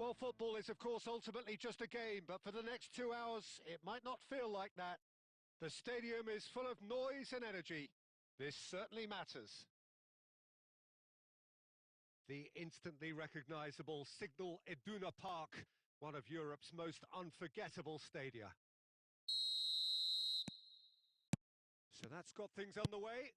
Well, football is, of course, ultimately just a game, but for the next 2 hours, it might not feel like that. The stadium is full of noise and energy. This certainly matters. The instantly recognisable Signal Iduna Park, one of Europe's most unforgettable stadia. So that's got things underway.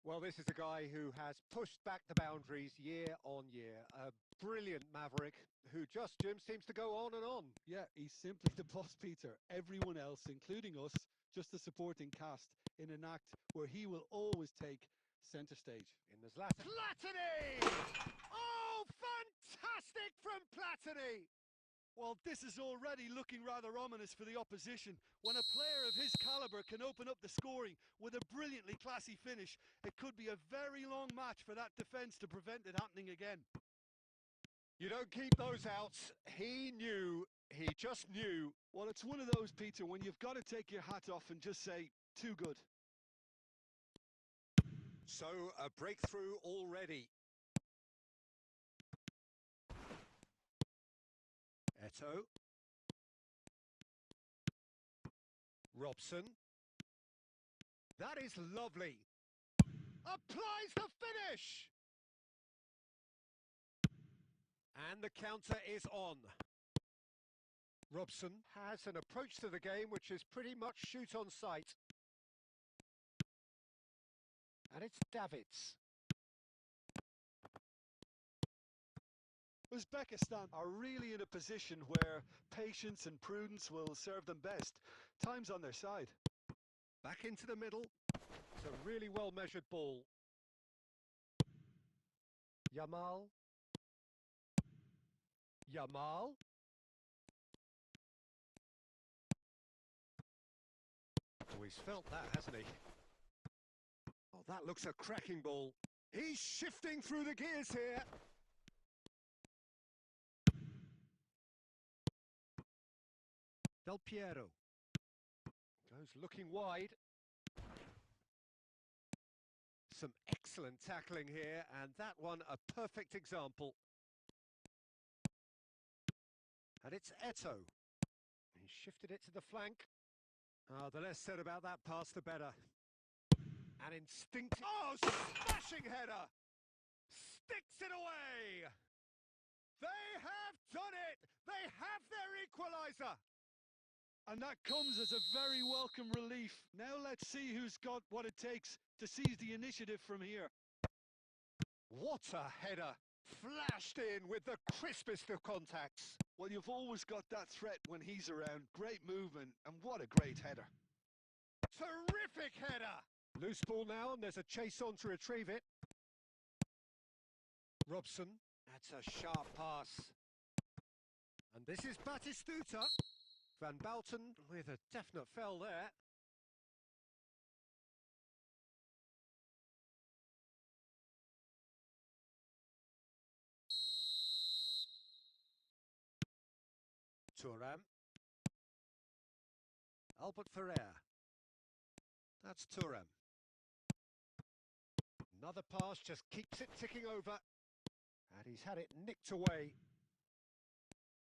Well, this is a guy who has pushed back the boundaries year on year. A brilliant maverick who just, Jim, seems to go on and on. Yeah, he's simply the boss, Peter. Everyone else, including us, just a supporting cast in an act where he will always take centre stage. In the Zlatan. Platini! Oh, fantastic from Platini! Well, this is already looking rather ominous for the opposition. When a player of his calibre can open up the scoring with a brilliantly classy finish, it could be a very long match for that defence to prevent it happening again. You don't keep those out. He knew. He just knew. Well, it's one of those, Peter, when you've got to take your hat off and just say, too good. So, a breakthrough already. Eto'o. Robson. That is lovely. Applies the finish! And the counter is on. Robson has an approach to the game which is pretty much shoot on sight. And it's Davids. Uzbekistan are really in a position where patience and prudence will serve them best. Time's on their side. Back into the middle. It's a really well-measured ball. Yamal. Yamal. Oh, he's felt that, hasn't he? Oh, that looks a cracking ball. He's shifting through the gears here. Del Piero. Goes looking wide. Some excellent tackling here, and that one a perfect example. And it's Eto'o. He shifted it to the flank. The less said about that pass, the better. An instinctive... Oh, smashing header! Sticks it away! They have done it! They have their equaliser! And that comes as a very welcome relief. Now let's see who's got what it takes to seize the initiative from here. What a header! Flashed in with the crispest of contacts. Well, you've always got that threat when he's around. Great movement, and what a great header. Terrific header! Loose ball now, and there's a chase on to retrieve it. Robson, that's a sharp pass. And this is Batistuta. Van Bouten with a definite fell there. Thuram. Albert Ferrer. That's Thuram. Another pass just keeps it ticking over. And he's had it nicked away.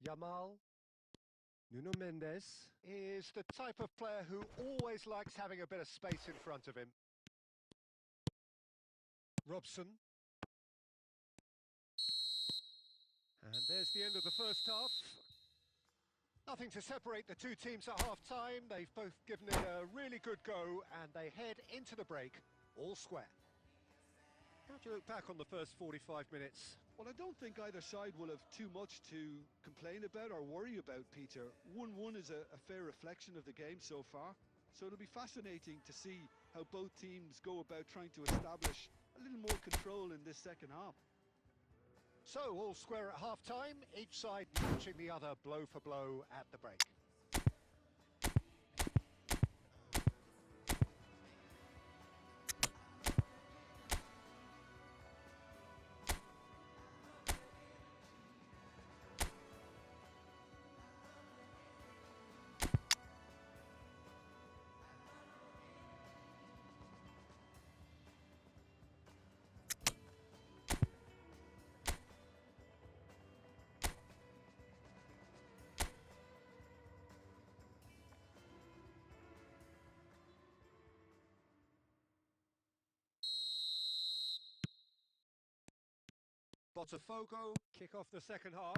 Yamal. Nuno Mendes is the type of player who always likes having a bit of space in front of him. Robson. And there's the end of the first half. Nothing to separate the two teams at half-time. They've both given it a really good go, and they head into the break all square. How do you look back on the first 45 minutes? Well, I don't think either side will have too much to complain about or worry about, Peter. 1-1 is a fair reflection of the game so far. So it'll be fascinating to see how both teams go about trying to establish a little more control in this second half. So, all square at half-time, each side matching the other blow for blow at the break. Botafogo kick off the second half.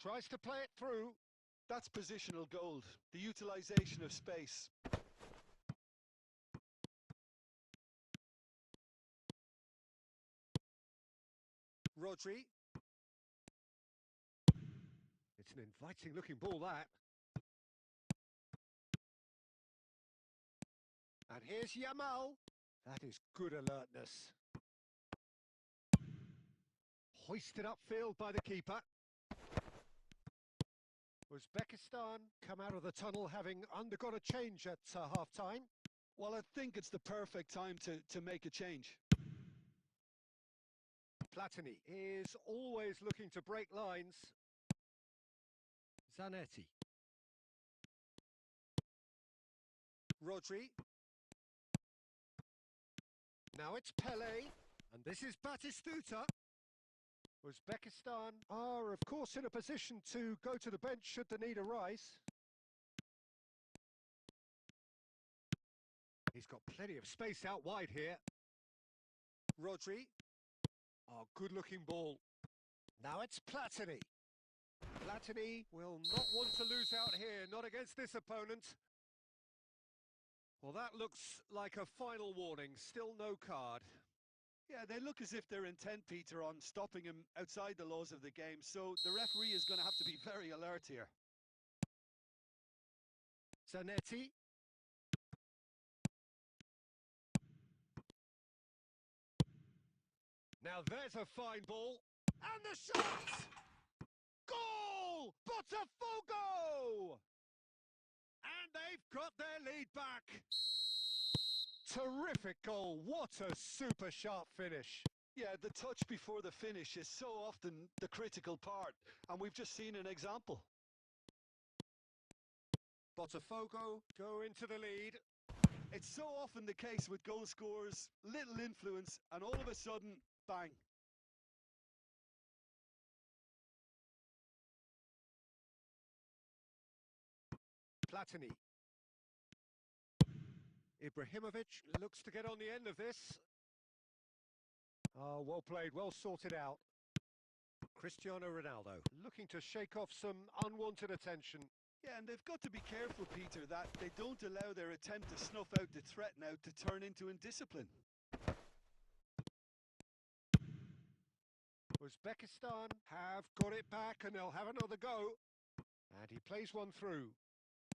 Tries to play it through. That's positional gold, the utilisation of space. Rodri. It's an inviting looking ball, that. And here's Yamal. That is good alertness. Hoisted upfield by the keeper. Uzbekistan come out of the tunnel having undergone a change at half-time. Well, I think it's the perfect time to make a change. Platini is always looking to break lines. Zanetti. Rodri. Now it's Pele, and this is Batistuta. Uzbekistan are, of course, in a position to go to the bench should the need arise. He's got plenty of space out wide here. Rodri. Oh, good-looking ball. Now it's Platini. Platini will not want to lose out here, not against this opponent. Well, that looks like a final warning, still no card. Yeah, they look as if they're intent, Peter, on stopping him outside the laws of the game, so the referee is going to have to be very alert here. Zanetti. Now there's a fine ball. And the shot! Goal! Botafogo! And they've got their lead back. Terrific goal. What a super sharp finish. Yeah, the touch before the finish is so often the critical part, and we've just seen an example. Botafogo go into the lead. It's so often the case with goal scorers, little influence, and all of a sudden, bang. Platini. Ibrahimovic looks to get on the end of this. Oh, well played, well sorted out. Cristiano Ronaldo looking to shake off some unwanted attention. Yeah, and they've got to be careful, Peter, that they don't allow their attempt to snuff out the threat now to turn into indiscipline. Uzbekistan have got it back and they'll have another go. And he plays one through.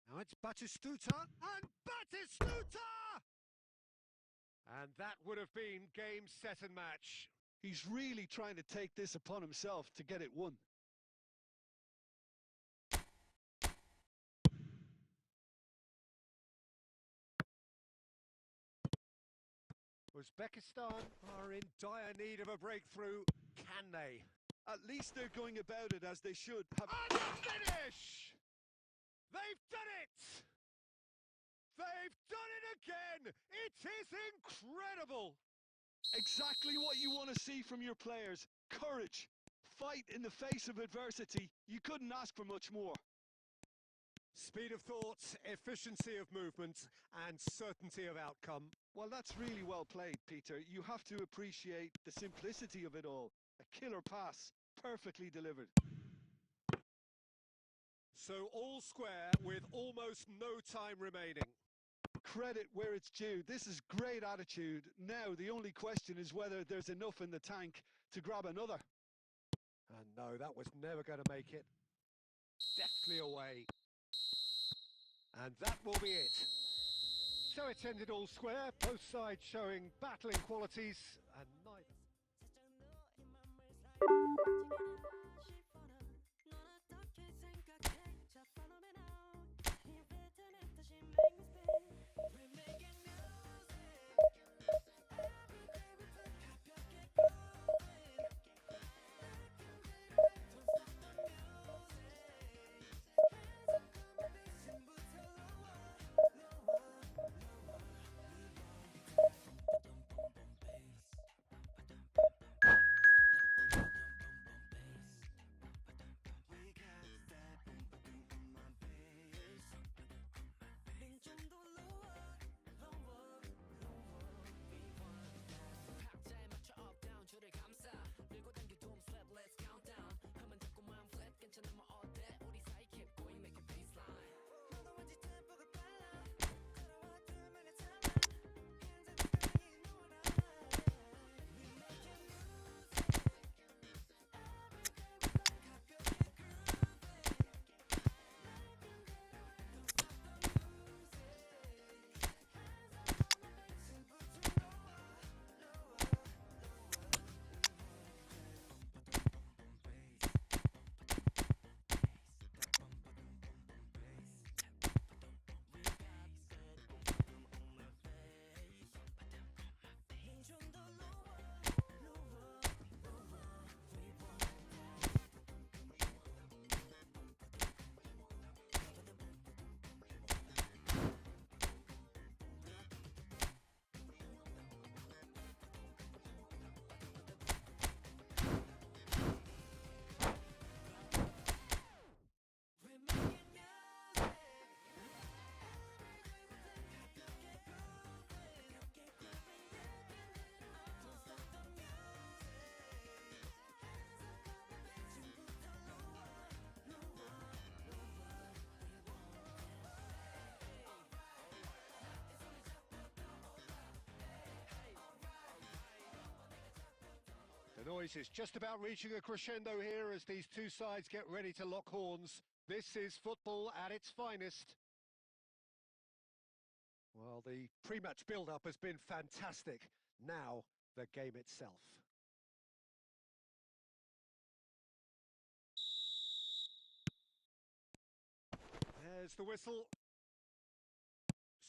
Now it's Batistuta, and Batistuta! And that would have been game, set and match. He's really trying to take this upon himself to get it won. Uzbekistan are in dire need of a breakthrough. Can they? At least they're going about it as they should. And the finish! They've done it! They've done it again! It is incredible! Exactly what you want to see from your players. Courage. Fight in the face of adversity. You couldn't ask for much more. Speed of thought, efficiency of movement, and certainty of outcome. Well, that's really well played, Peter. You have to appreciate the simplicity of it all. A killer pass, perfectly delivered. So all square with almost no time remaining. Credit where it's due. This is great attitude. Now, the only question is whether there's enough in the tank to grab another. And no, that was never going to make it. Deftly away. And that will be it. So it's ended all square, both sides showing battling qualities, and neither. noise is just about reaching a crescendo here as these two sides get ready to lock horns. This is football at its finest. Well, the pre-match build-up has been fantastic. Now, the game itself. There's the whistle.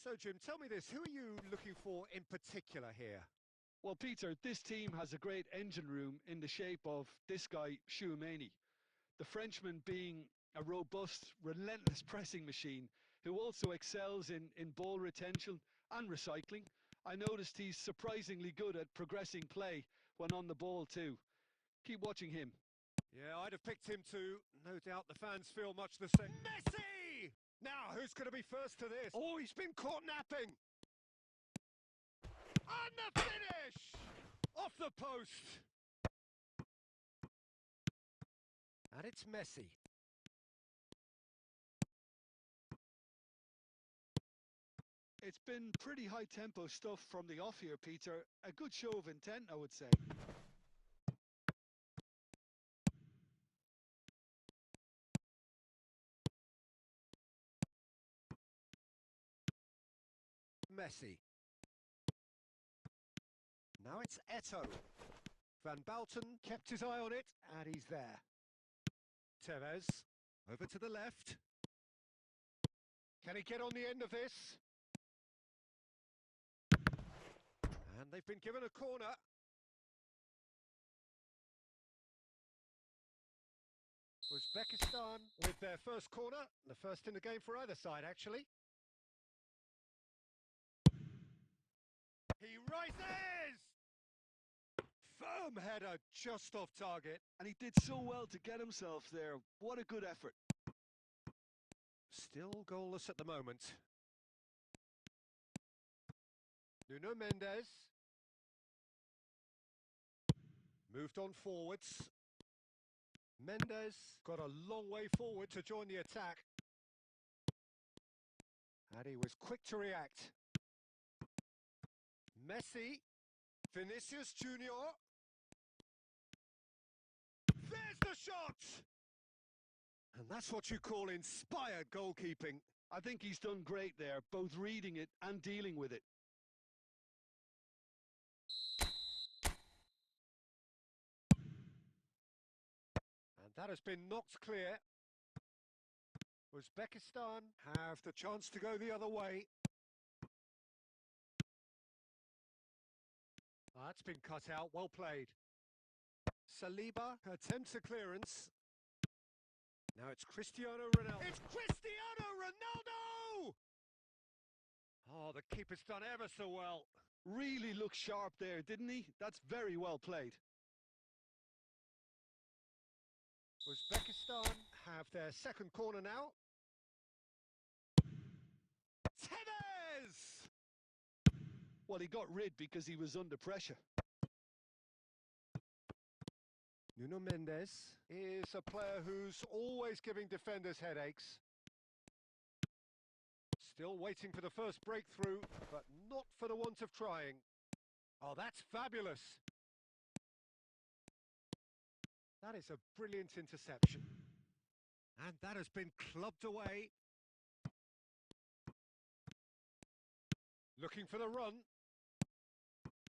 So, Jim, tell me this. Who are you looking for in particular here? Well, Peter, this team has a great engine room in the shape of this guy, Chouameni. The Frenchman being a robust, relentless pressing machine who also excels in ball retention and recycling. I noticed he's surprisingly good at progressing play when on the ball too. Keep watching him. Yeah, I'd have picked him too. No doubt the fans feel much the same. Messi! Now, who's going to be first to this? Oh, he's been caught napping. And the finish! Off the post. And it's Messi. It's been pretty high-tempo stuff from the off here, Peter. A good show of intent, I would say. Messi. Now it's Eto'o. Van Bouten kept his eye on it, and he's there. Tevez, over to the left. Can he get on the end of this? And they've been given a corner. Uzbekistan with their first corner, the first in the game for either side, actually. He rises! Firm header, just off target. And he did so well to get himself there. What a good effort. Still goalless at the moment. Nuno Mendes. Moved on forwards. Mendes got a long way forward to join the attack. And he was quick to react. Messi. Vinicius Junior. There's the shot! And that's what you call inspired goalkeeping. I think he's done great there, both reading it and dealing with it. And that has been knocked clear. Uzbekistan have the chance to go the other way. That's been cut out, well played. Saliba attempts a clearance. Now it's Cristiano Ronaldo. It's Cristiano Ronaldo! Oh, the keeper's done ever so well. Really looked sharp there, didn't he? That's very well played. Uzbekistan have their second corner now. Tevez! Well, he got rid because he was under pressure. Nuno Mendes is a player who's always giving defenders headaches. Still waiting for the first breakthrough, but not for the want of trying. Oh, that's fabulous. That is a brilliant interception. And that has been clubbed away. Looking for the run.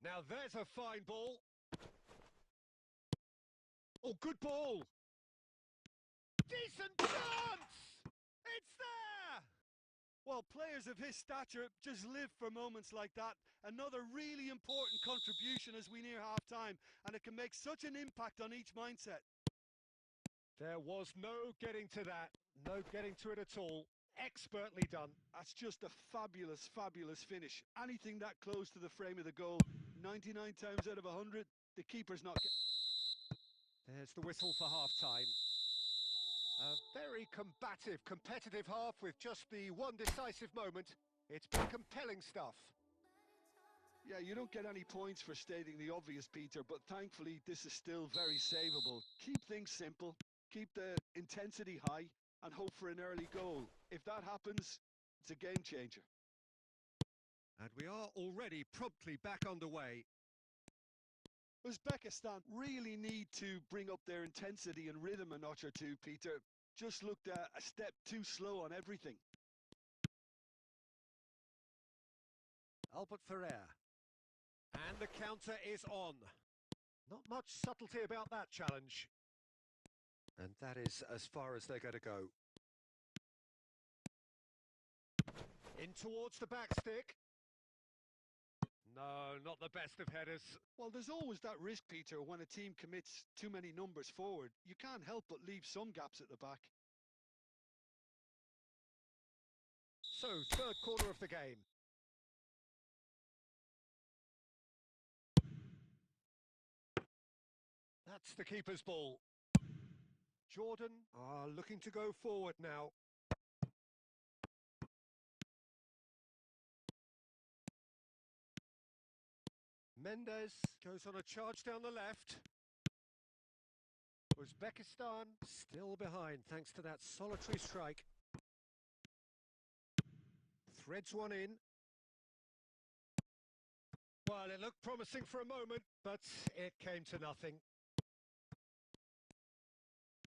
Now there's a fine ball. Oh, good ball. Decent chance! It's there! Well, players of his stature just live for moments like that. Another really important contribution as we near half-time, and it can make such an impact on each mindset. There was no getting to that. No getting to it at all. Expertly done. That's just a fabulous, fabulous finish. Anything that close to the frame of the goal, 99 times out of 100, the keeper's not... There's the whistle for half-time. A very combative, competitive half with just the one decisive moment. It's been compelling stuff. Yeah, you don't get any points for stating the obvious, Peter, but thankfully this is still very savable. Keep things simple, keep the intensity high, and hope for an early goal. If that happens, it's a game changer. And we are already promptly back underway. Uzbekistan really need to bring up their intensity and rhythm a notch or two, Peter. Just looked a step too slow on everything. Albert Ferrer. And the counter is on. Not much subtlety about that challenge. And that is as far as they're going to go. In towards the back stick. No, not the best of headers. Well, there's always that risk, Peter, when a team commits too many numbers forward. You can't help but leave some gaps at the back. So, third quarter of the game. That's the keeper's ball. Jordan are looking to go forward now. Mendes goes on a charge down the left. Uzbekistan still behind thanks to that solitary strike. Threads one in. Well, it looked promising for a moment, but it came to nothing.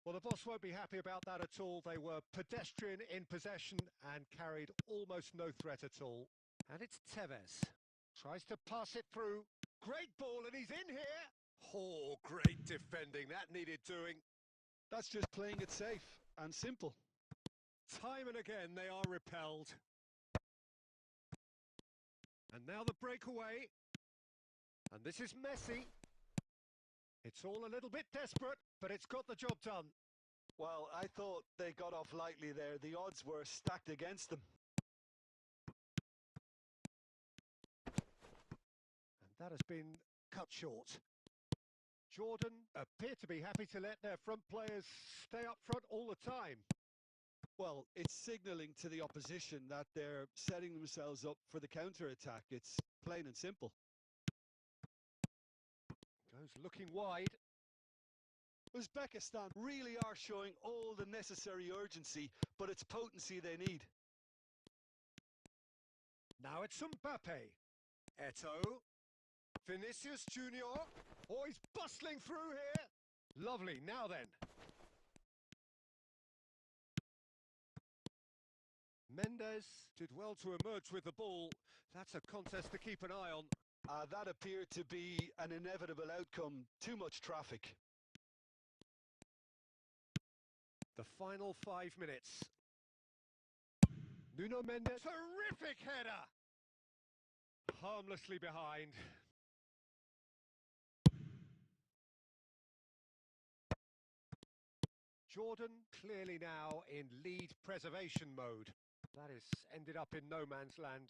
Well, the boss won't be happy about that at all. They were pedestrian in possession and carried almost no threat at all. And it's Tevez. Tries to pass it through. Great ball, and he's in here. Oh, great defending. That needed doing. That's just playing it safe and simple. Time and again, they are repelled. And now the breakaway. And this is Messi. It's all a little bit desperate, but it's got the job done. Well, I thought they got off lightly there. The odds were stacked against them. And that has been cut short. Jordan appear to be happy to let their front players stay up front all the time. Well, it's signalling to the opposition that they're setting themselves up for the counter-attack. It's plain and simple. Goes looking wide. Uzbekistan really are showing all the necessary urgency, but it's potency they need. Now it's Mbappe. Eto'o. Vinicius Junior. Oh, he's bustling through here. Lovely. Now then. Mendes did well to emerge with the ball. That's a contest to keep an eye on. That appeared to be an inevitable outcome. Too much traffic. The final 5 minutes. Nuno Mendes. Terrific header! Harmlessly behind. Jordan clearly now in lead preservation mode. That has ended up in no man's land.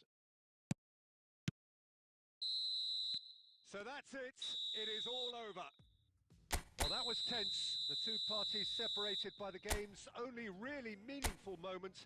So that's it. It is all over. Well, that was tense. The two parties separated by the game's only really meaningful moment.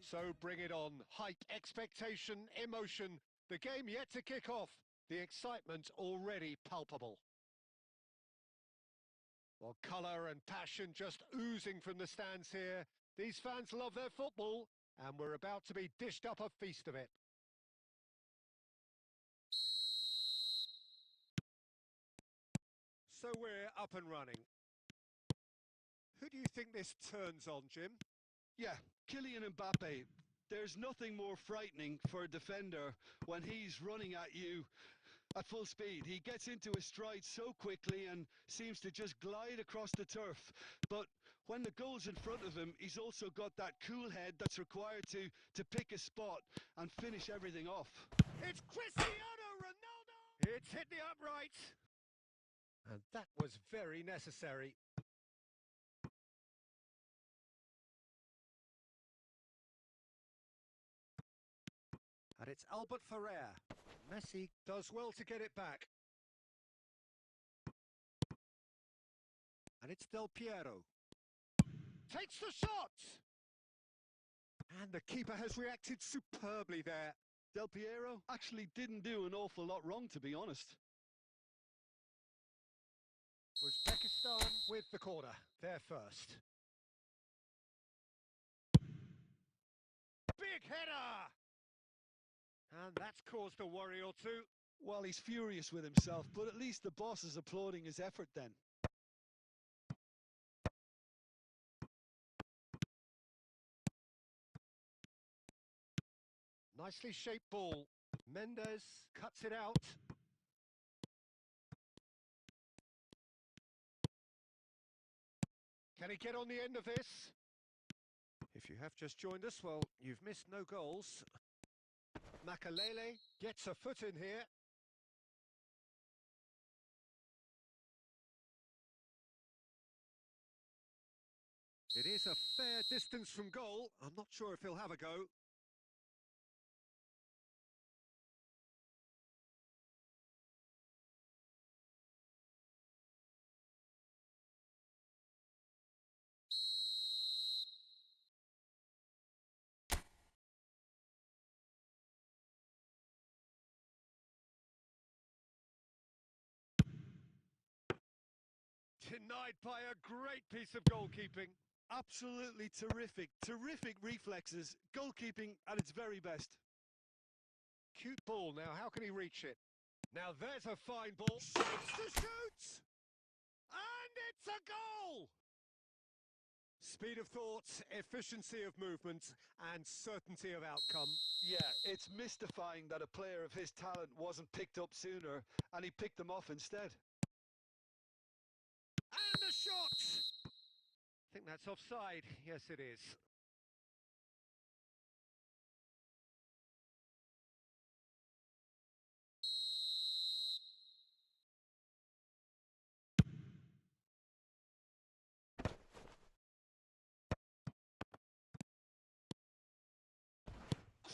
So bring it on. Hype, expectation, emotion. The game yet to kick off. The excitement already palpable. Well, colour and passion just oozing from the stands here. These fans love their football, and we're about to be dished up a feast of it. So we're up and running. Who do you think this turns on, Jim? Yeah, Kylian Mbappe. There's nothing more frightening for a defender when he's running at you at full speed. He gets into his stride so quickly and seems to just glide across the turf. But when the goal's in front of him, he's also got that cool head that's required to pick a spot and finish everything off. It's Cristiano Ronaldo! It's hit the upright. And that was very necessary. And it's Albert Ferrer. Messi does well to get it back. And it's Del Piero. Takes the shot! And the keeper has reacted superbly there. Del Piero actually didn't do an awful lot wrong, to be honest. Uzbekistan with the corner. They're first. Big header! And that's caused a worry or two. Well, he's furious with himself, but at least the boss is applauding his effort then. Nicely shaped ball. Mendes cuts it out. Can he get on the end of this? If you have just joined us, well, you've missed no goals. Makalele gets a foot in here. It is a fair distance from goal. I'm not sure if he'll have a go. Denied by a great piece of goalkeeping. Absolutely terrific, terrific reflexes. Goalkeeping at its very best. Cute ball now, how can he reach it? Now there's a fine ball. Shoots to shoot! And it's a goal! Speed of thought, efficiency of movement, and certainty of outcome. Yeah, it's mystifying that a player of his talent wasn't picked up sooner, and he picked them off instead. And the shot! I think that's offside. Yes, it is.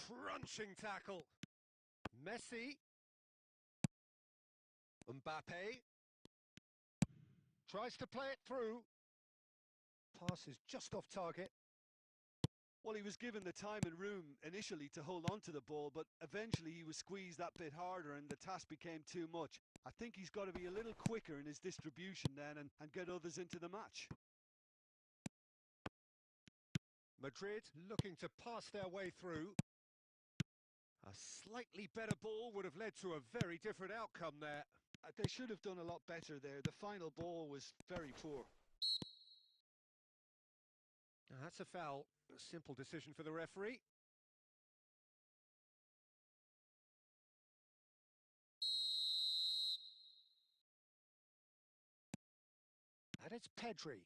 Crunching tackle. Messi. Mbappe. Tries to play it through. Pass is just off target. Well, he was given the time and room initially to hold on to the ball, but eventually he was squeezed that bit harder and the task became too much. I think he's got to be a little quicker in his distribution then and get others into the match. Madrid looking to pass their way through. A slightly better ball would have led to a very different outcome there. They should have done a lot better there. The final ball was very poor. That's a foul. A simple decision for the referee. And it's Pedri.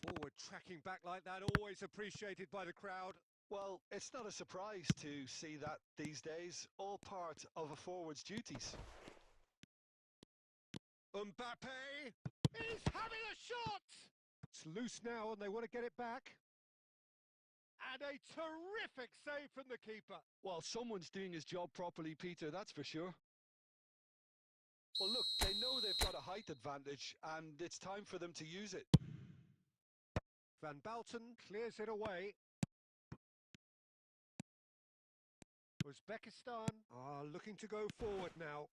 Forward tracking back like that, always appreciated by the crowd. Well, it's not a surprise to see that these days, all part of a forward's duties. Mbappe is having a shot! It's loose now and they want to get it back. And a terrific save from the keeper. Well, someone's doing his job properly, Peter, that's for sure. Well, look, they know they've got a height advantage, and it's time for them to use it. Van Bouten clears it away. Uzbekistan are looking to go forward now.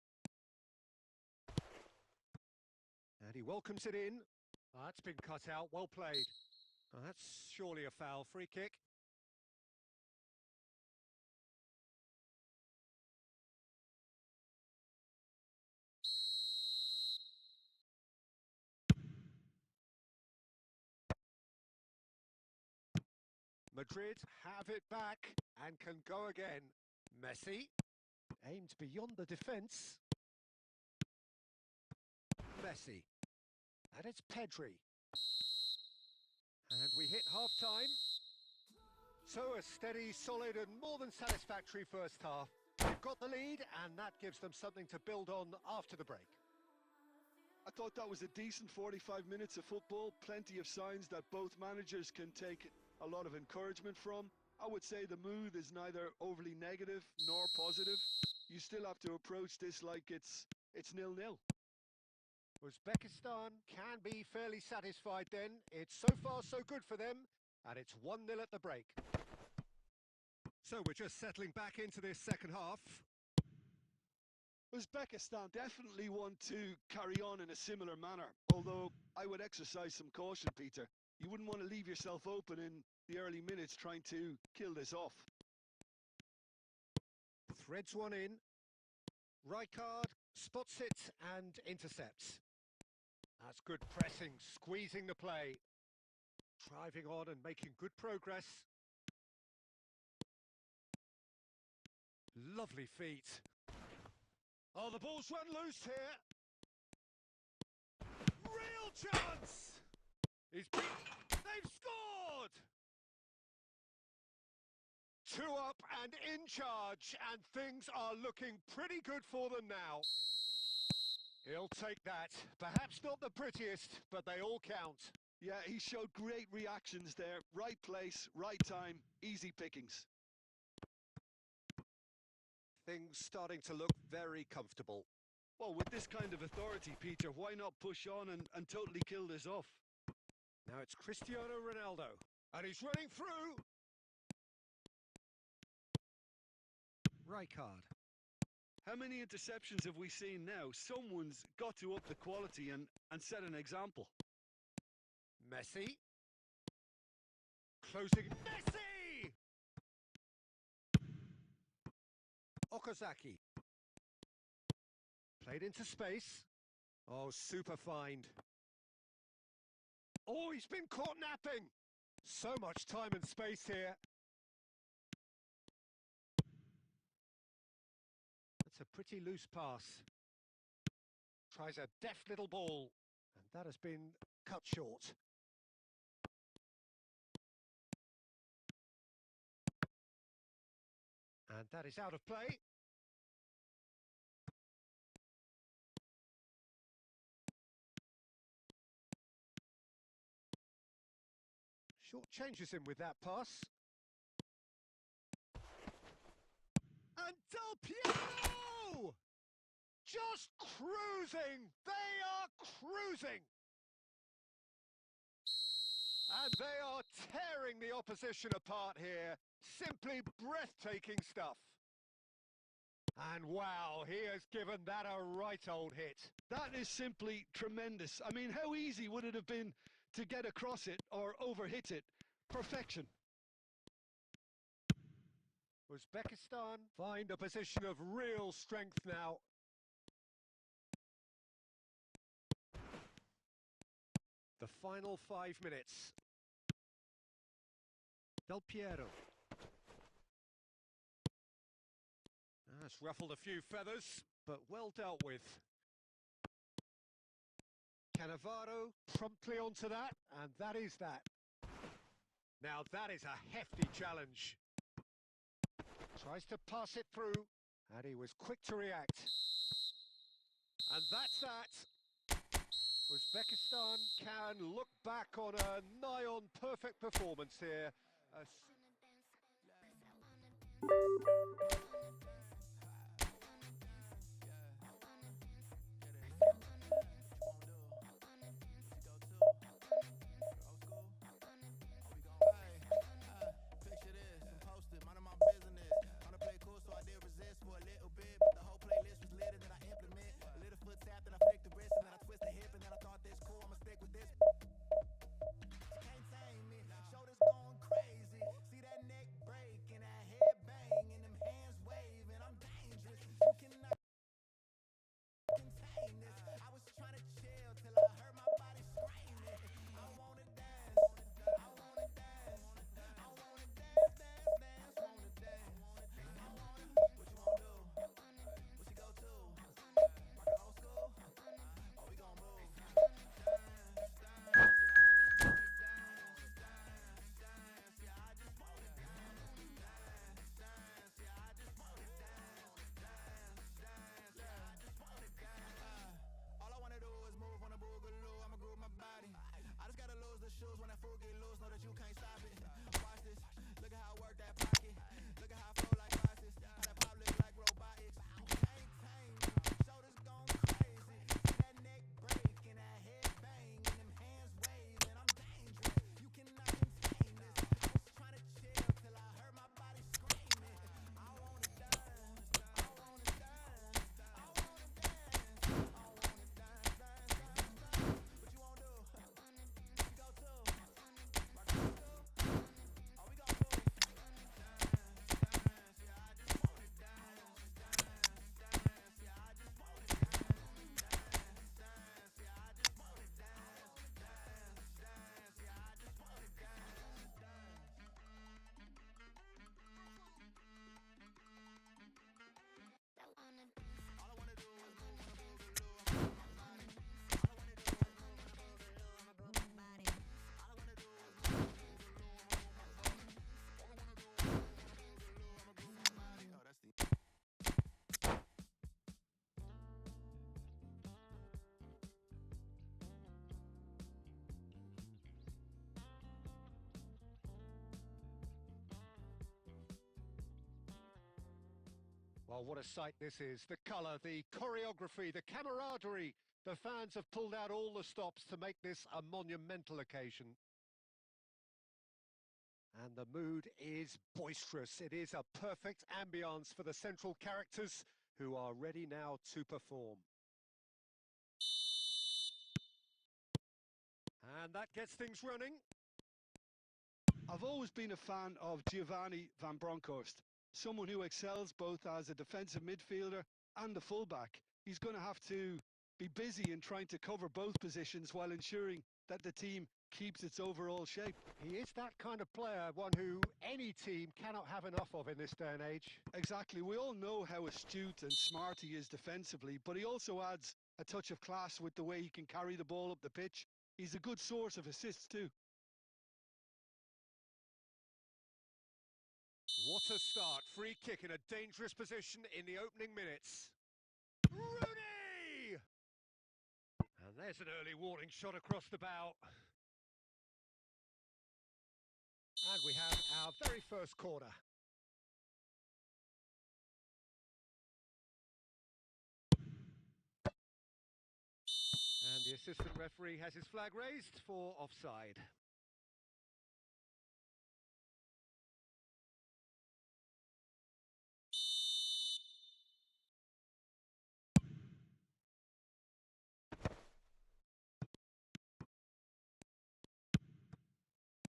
And he welcomes it in. That's been cut out, well played. Oh, that's surely a foul, free kick. Madrid have it back and can go again. Messi aimed beyond the defence. Messi. And it's Pedri. And we hit half-time. So a steady, solid and more than satisfactory first half. They've got the lead and that gives them something to build on after the break. I thought that was a decent 45 minutes of football. Plenty of signs that both managers can take a lot of encouragement from. I would say the mood is neither overly negative nor positive. You still have to approach this like it's 0-0. Uzbekistan can be fairly satisfied then. It's so far so good for them, and it's 1-0 at the break. So we're just settling back into this second half. Uzbekistan definitely want to carry on in a similar manner, although I would exercise some caution, Peter. You wouldn't want to leave yourself open in the early minutes trying to kill this off. Threads one in. Rijkaard spots it and intercepts. That's good pressing, squeezing the play. Driving on and making good progress. Lovely feet. Oh, the ball's run loose here. Real chance! They've scored! 2 up and in charge, and things are looking pretty good for them now. He'll take that. Perhaps not the prettiest, but they all count. Yeah, he showed great reactions there. Right place, right time, easy pickings. Things starting to look very comfortable. Well, with this kind of authority, Peter, why not push on and totally kill this off? Now it's Cristiano Ronaldo, and he's running through. Rijkaard. How many interceptions have we seen now? Someone's got to up the quality and set an example. Messi. Closing. Messi! Okazaki. Played into space. Oh, super find. Oh, he's been caught napping. So much time and space here. That's a pretty loose pass. Tries a deft little ball. And that has been cut short. And that is out of play. Short changes him with that pass. And Del Piero! Just cruising! They are cruising! And they are tearing the opposition apart here. Simply breathtaking stuff. And wow, he has given that a right old hit. That is simply tremendous. I mean, how easy would it have been to get across it or overhit it? Perfection. Uzbekistan find a position of real strength now. The final 5 minutes. Del Piero. That's ruffled a few feathers, but well dealt with. Cannavaro promptly onto that, and that is that. Now that is a hefty challenge. Tries to pass it through, and he was quick to react. And that's that. Uzbekistan can look back on a nigh-on perfect performance here. Oh, what a sight this is. The colour, the choreography, the camaraderie. The fans have pulled out all the stops to make this a monumental occasion. And the mood is boisterous. It is a perfect ambience for the central characters who are ready now to perform. And that gets things running. I've always been a fan of Giovanni van Bronckhorst, someone who excels both as a defensive midfielder and a fullback. He's going to have to be busy in trying to cover both positions while ensuring that the team keeps its overall shape. He is that kind of player, one who any team cannot have enough of in this day and age. Exactly. We all know how astute and smart he is defensively, but he also adds a touch of class with the way he can carry the ball up the pitch. He's a good source of assists too. What a start. Free kick in a dangerous position in the opening minutes. Rooney! And there's an early warning shot across the bow. And we have our very first corner. And the assistant referee has his flag raised for offside.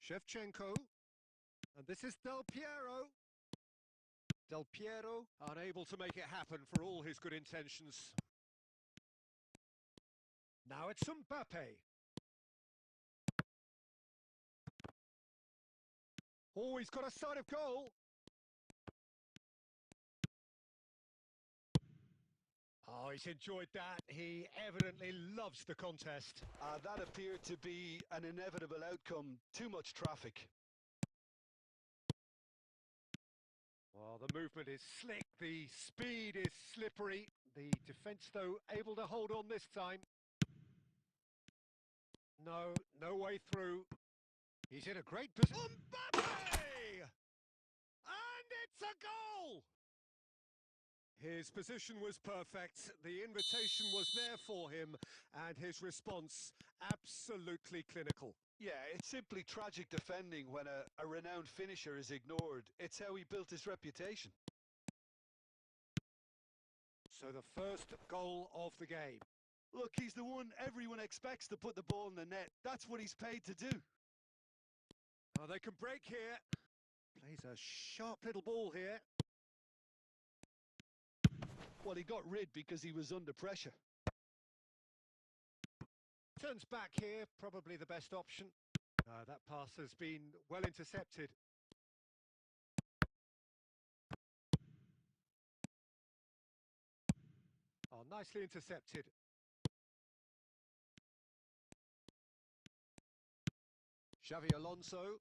Shevchenko. And this is Del Piero. Del Piero unable to make it happen for all his good intentions. Now it's Mbappe. Oh, he's got a sight of goal. Oh, he's enjoyed that. He evidently loves the contest. That appeared to be an inevitable outcome. Too much traffic. Well, the movement is slick, the speed is slippery. The defence, though, able to hold on this time. No way through. He's in a great position. Mbappe! And it's a goal! His position was perfect, the invitation was there for him, and his response absolutely clinical. Yeah, it's simply tragic defending when a renowned finisher is ignored. It's how he built his reputation. So the first goal of the game. Look, he's the one everyone expects to put the ball in the net. That's what he's paid to do. Oh, they can break here. Plays a sharp little ball here. Well, he got rid because he was under pressure. Turns back here, probably the best option. That pass has been well intercepted. Oh, nicely intercepted. Xavi Alonso.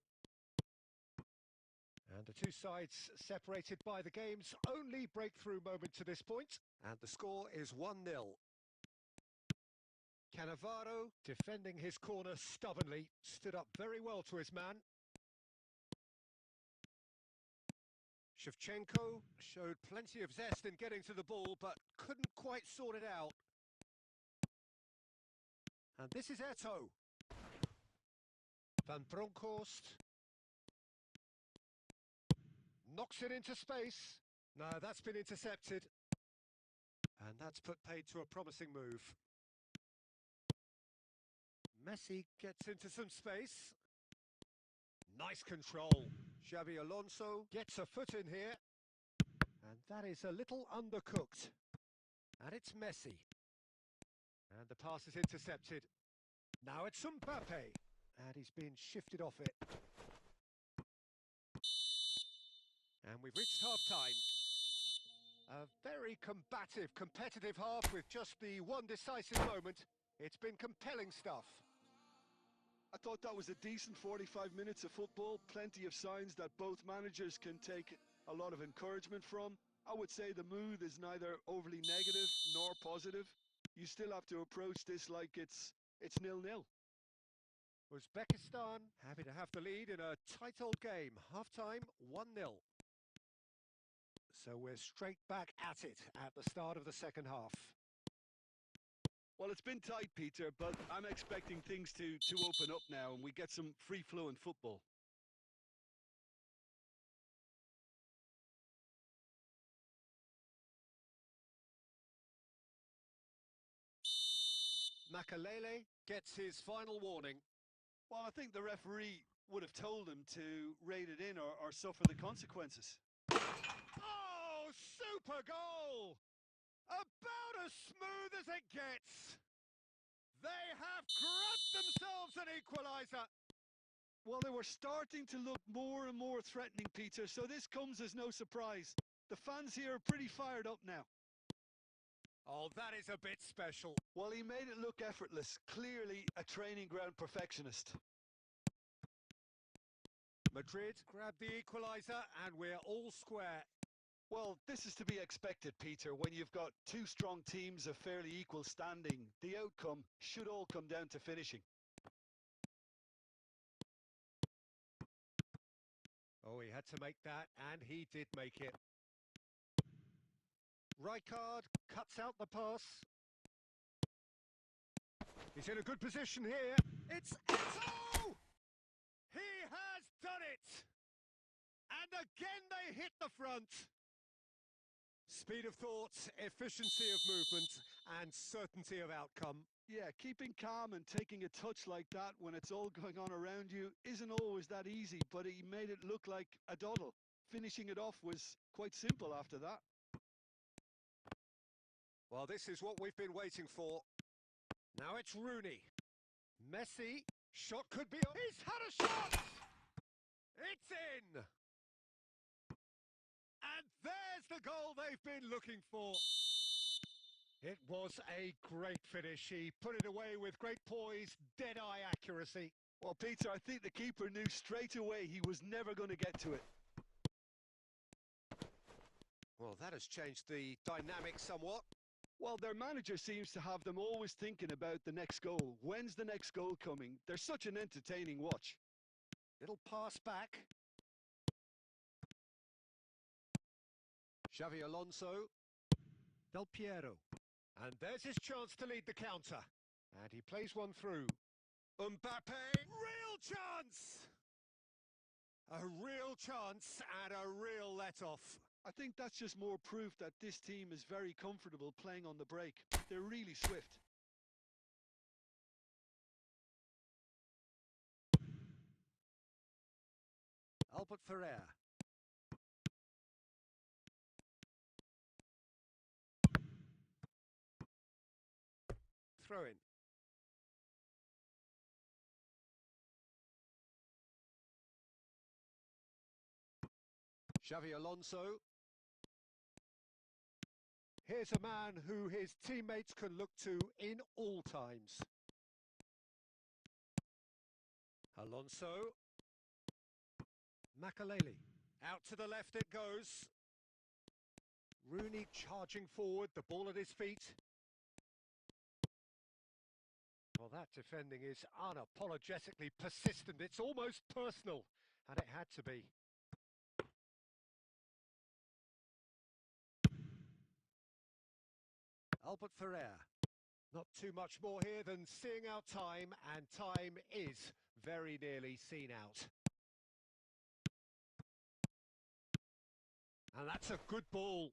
And the two sides separated by the game's only breakthrough moment to this point. And the score is 1-0. Cannavaro, defending his corner stubbornly, stood up very well to his man. Shevchenko showed plenty of zest in getting to the ball, but couldn't quite sort it out. And this is Eto'o. Van Bronckhorst. Knocks it into space. No, that's been intercepted. And that's put paid to a promising move. Messi gets into some space. Nice control. Xavi Alonso gets a foot in here. And that is a little undercooked. And it's Messi. And the pass is intercepted. Now it's Mbappe. And he's been shifted off it. And we've reached half-time. A very combative, competitive half with just the one decisive moment. It's been compelling stuff. I thought that was a decent 45 minutes of football. Plenty of signs that both managers can take a lot of encouragement from. I would say the mood is neither overly negative nor positive. You still have to approach this like it's 0-0. Uzbekistan happy to have the lead in a tight old game. Half-time, 1-0. So we're straight back at it at the start of the second half. Well, it's been tight, Peter, but I'm expecting things to open up now and we get some free-flowing football. Makalele gets his final warning. Well, I think the referee would have told him to rate it in or suffer the consequences. Oh, super goal! About as smooth as it gets. They have grabbed themselves an equaliser. Well, they were starting to look more and more threatening, Peter, so this comes as no surprise. The fans here are pretty fired up now. Oh, that is a bit special. Well, he made it look effortless. Clearly a training ground perfectionist. Madrid grabbed the equaliser and we're all square. Well, this is to be expected, Peter. When you've got two strong teams of fairly equal standing, the outcome should all come down to finishing. Oh, he had to make that, and he did make it. Rijkaard cuts out the pass. He's in a good position here. It's Eto'o! He has done it! And again they hit the front. Speed of thought, efficiency of movement, and certainty of outcome. Yeah, keeping calm and taking a touch like that when it's all going on around you isn't always that easy, but he made it look like a doddle. Finishing it off was quite simple after that. Well, this is what we've been waiting for. Now it's Rooney. Messi, shot could be on. He's had a shot! It's in! And there's the goal they've been looking for. It was a great finish. He put it away with great poise, dead-eye accuracy. Well, Peter, I think the keeper knew straight away he was never going to get to it. Well, that has changed the dynamic somewhat. Well, their manager seems to have them always thinking about the next goal. When's the next goal coming? They're such an entertaining watch. Little pass back. Xavi Alonso. Del Piero. And there's his chance to lead the counter. And he plays one through. Mbappe, real chance! A real chance and a real let-off. I think that's just more proof that this team is very comfortable playing on the break. They're really swift. Albert Ferrer. Throw in. Xavi Alonso. Here's a man who his teammates can look to in all times. Alonso. Makalele. Out to the left it goes. Rooney charging forward, the ball at his feet. Well, that defending is unapologetically persistent. It's almost personal, and it had to be. Albert Ferrer. Not too much more here than seeing out time, and time is very nearly seen out. And that's a good ball.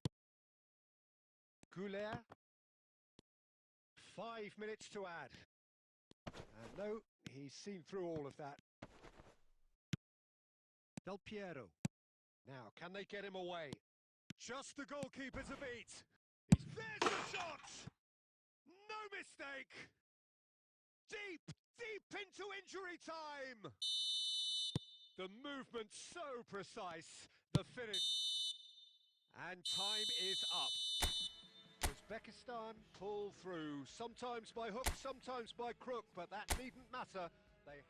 Goulet. 5 minutes to add. And no, he's seen through all of that. Del Piero. Now, can they get him away? Just the goalkeeper to beat. There's the shot! No mistake! Deep, deep into injury time! The movement so precise, the finish. And time is up. Uzbekistan pull through, sometimes by hook, sometimes by crook, but that needn't matter. They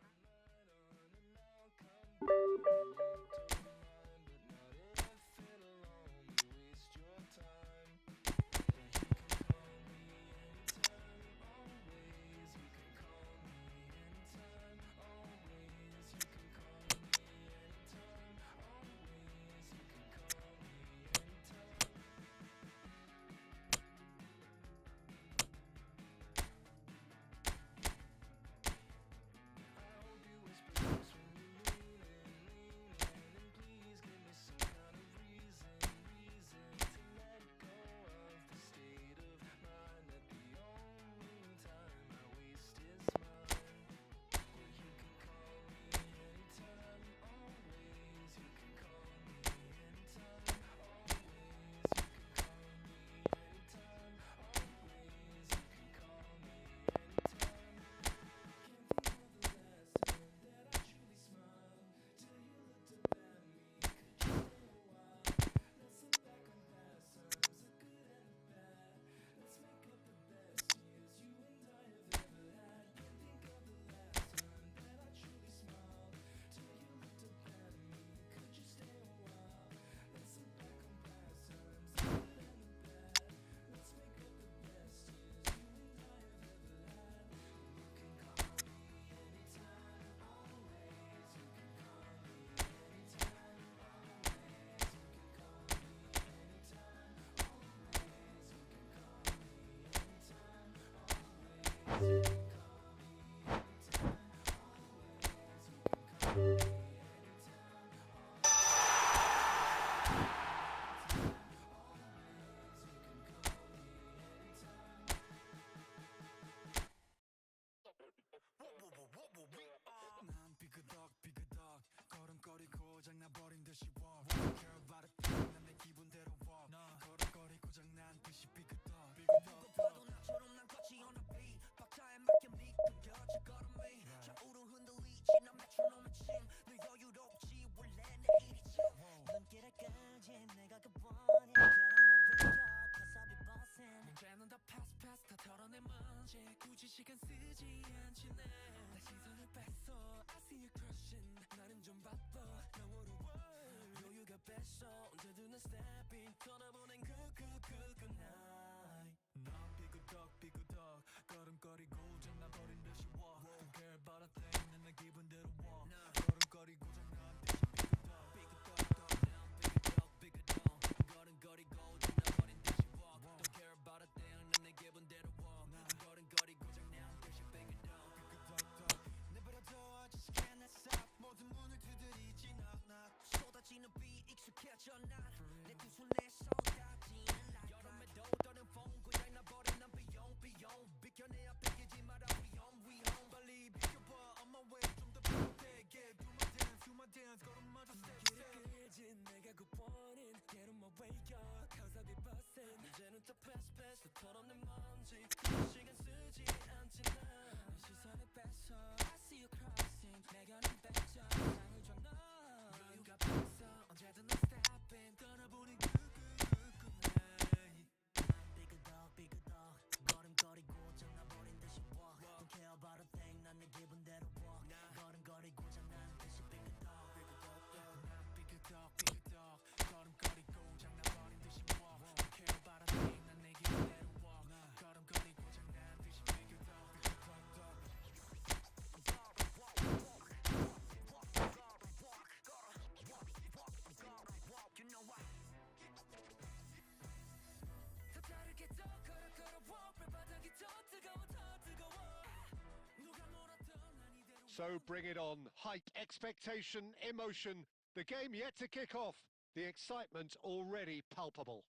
So bring it on. Hype, expectation, emotion. The game yet to kick off. The excitement already palpable.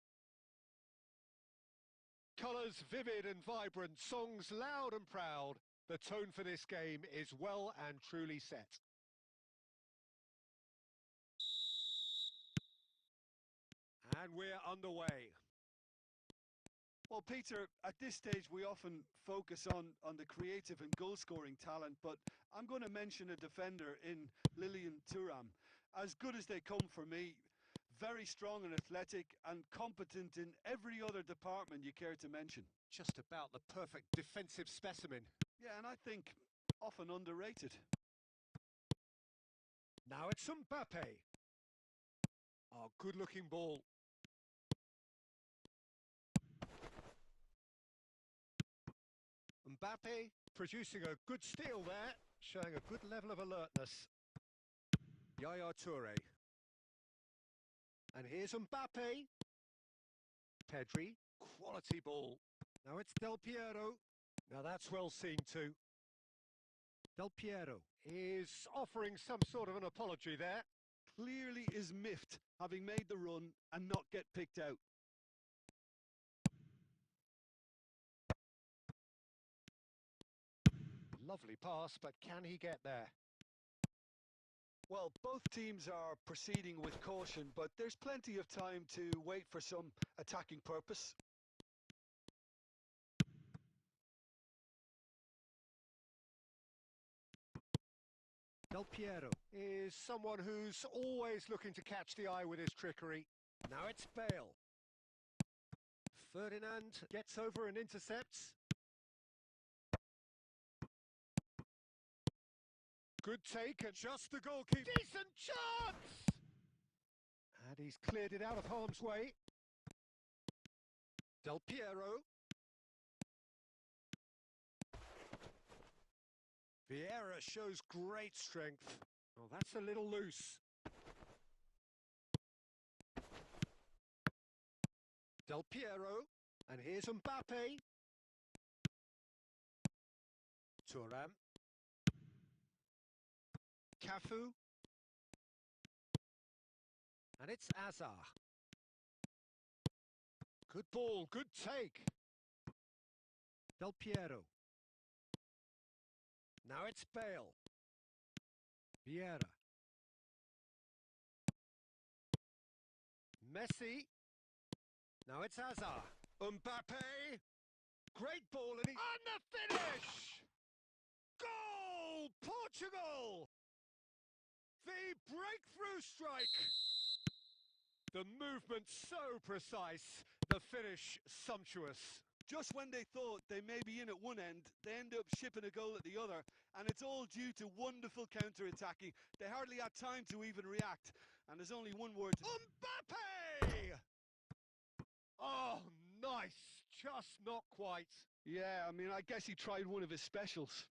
Colours vivid and vibrant, songs loud and proud. The tone for this game is well and truly set. And we're underway. Well, Peter, at this stage we often focus on the creative and goal-scoring talent, but I'm going to mention a defender in Lilian Thuram. As good as they come for me, very strong and athletic and competent in every other department you care to mention. Just about the perfect defensive specimen. Yeah, and I think often underrated. Now it's Mbappe. Oh, good-looking ball. Mbappe producing a good steal there, showing a good level of alertness. Yaya Toure. And here's Mbappe. Pedri, quality ball. Now it's Del Piero. Now that's well seen too. Del Piero is offering some sort of an apology there. Clearly is miffed, having made the run and not get picked out. Lovely pass, but can he get there? Well, both teams are proceeding with caution, but there's plenty of time to wait for some attacking purpose. Del Piero is someone who's always looking to catch the eye with his trickery. Now it's Bale. Ferdinand gets over and intercepts. Good take and just the goalkeeper. Decent chance! And he's cleared it out of harm's way. Del Piero. Vieira shows great strength. Oh, that's a little loose. Del Piero. And here's Mbappe. Thuram. Cafu. And it's Azar. Good ball, good take. Del Piero. Now it's Bale. Vieira. Messi. Now it's Hazard. Mbappe. Great ball and the finish! Goal! Portugal! The breakthrough strike! The movement so precise, the finish sumptuous. Just when they thought they may be in at one end, they end up shipping a goal at the other, and it's all due to wonderful counter-attacking. They hardly had time to even react, and there's only one word to... Mbappe! Oh, nice. Just not quite. Yeah, I mean, I guess he tried one of his specials.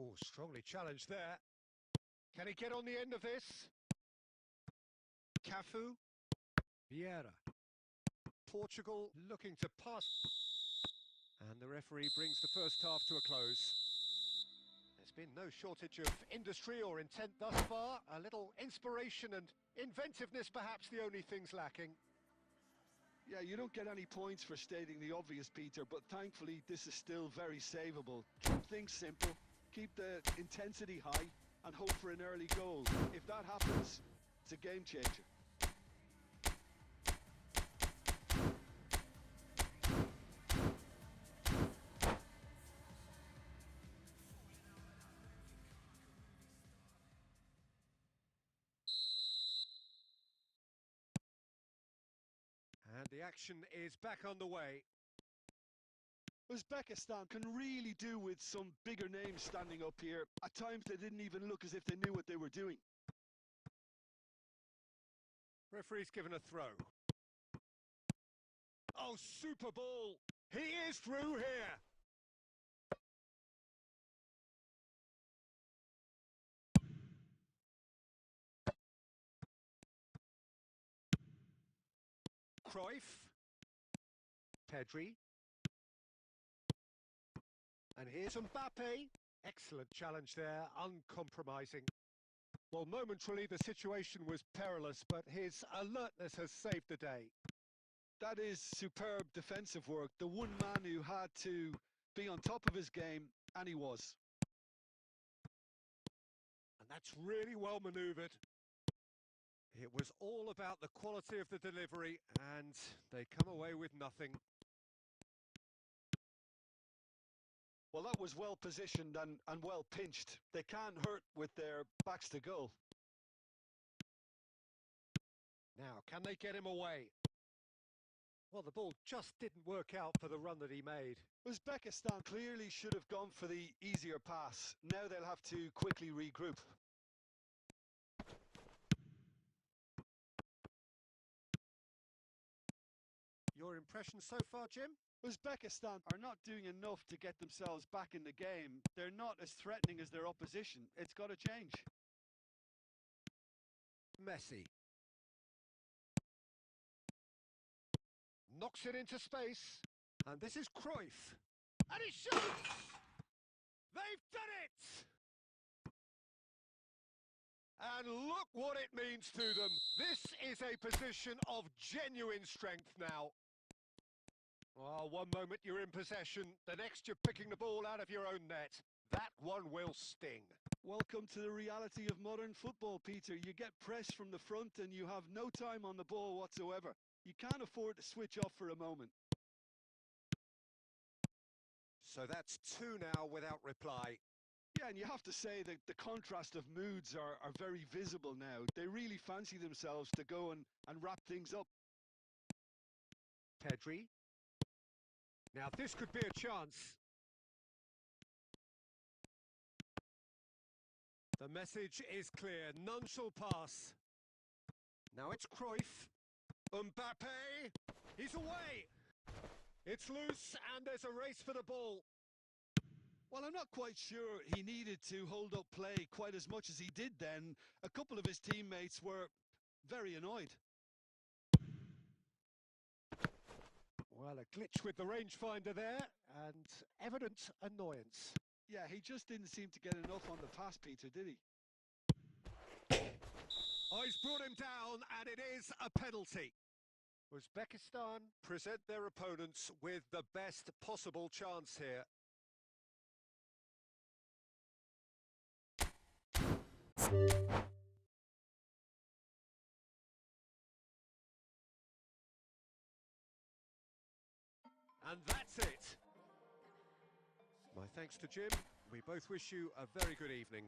Oh, strongly challenged there. Can he get on the end of this? Cafu. Vieira. Portugal looking to pass. And the referee brings the first half to a close. There's been no shortage of industry or intent thus far. A little inspiration and inventiveness perhaps the only things lacking. Yeah, you don't get any points for stating the obvious, Peter, but thankfully this is still very savable. Keep things simple, keep the intensity high, and hope for an early goal. If that happens, it's a game changer. And the action is back on the way. Uzbekistan can really do with some bigger names standing up here. At times they didn't even look as if they knew what they were doing. Referee's given a throw. Oh, super ball! He is through here! Cruyff. Pedri. And here's Mbappe. Excellent challenge there, uncompromising. Well, momentarily the situation was perilous, but his alertness has saved the day. That is superb defensive work. The one man who had to be on top of his game, and he was. And that's really well manoeuvred. It was all about the quality of the delivery, and they come away with nothing. Well, that was well positioned and well pinched. They can't hurt with their backs to goal. Now, can they get him away? Well, the ball just didn't work out for the run that he made. Uzbekistan clearly should have gone for the easier pass. Now they'll have to quickly regroup. Your impression so far, Jim? Uzbekistan are not doing enough to get themselves back in the game. They're not as threatening as their opposition. It's got to change. Messi. Knocks it into space. And this is Cruyff. And he shoots! They've done it! And look what it means to them. This is a position of genuine strength now. Oh, one moment you're in possession, the next you're picking the ball out of your own net. That one will sting. Welcome to the reality of modern football, Peter. You get pressed from the front and you have no time on the ball whatsoever. You can't afford to switch off for a moment. So that's two now without reply. Yeah, and you have to say that the contrast of moods are very visible now. They really fancy themselves to go and wrap things up. Pedri. Now this could be a chance. The message is clear. None shall pass. Now it's Cruyff. Mbappe. He's away. It's loose and there's a race for the ball. Well, I'm not quite sure he needed to hold up play quite as much as he did then. A couple of his teammates were very annoyed. Well, a glitch with the rangefinder there, and evident annoyance. Yeah, he just didn't seem to get enough on the pass, Peter, did he? Oh, he's brought him down, and it is a penalty. Uzbekistan present their opponents with the best possible chance here. And that's it. My thanks to Jim. We both wish you a very good evening.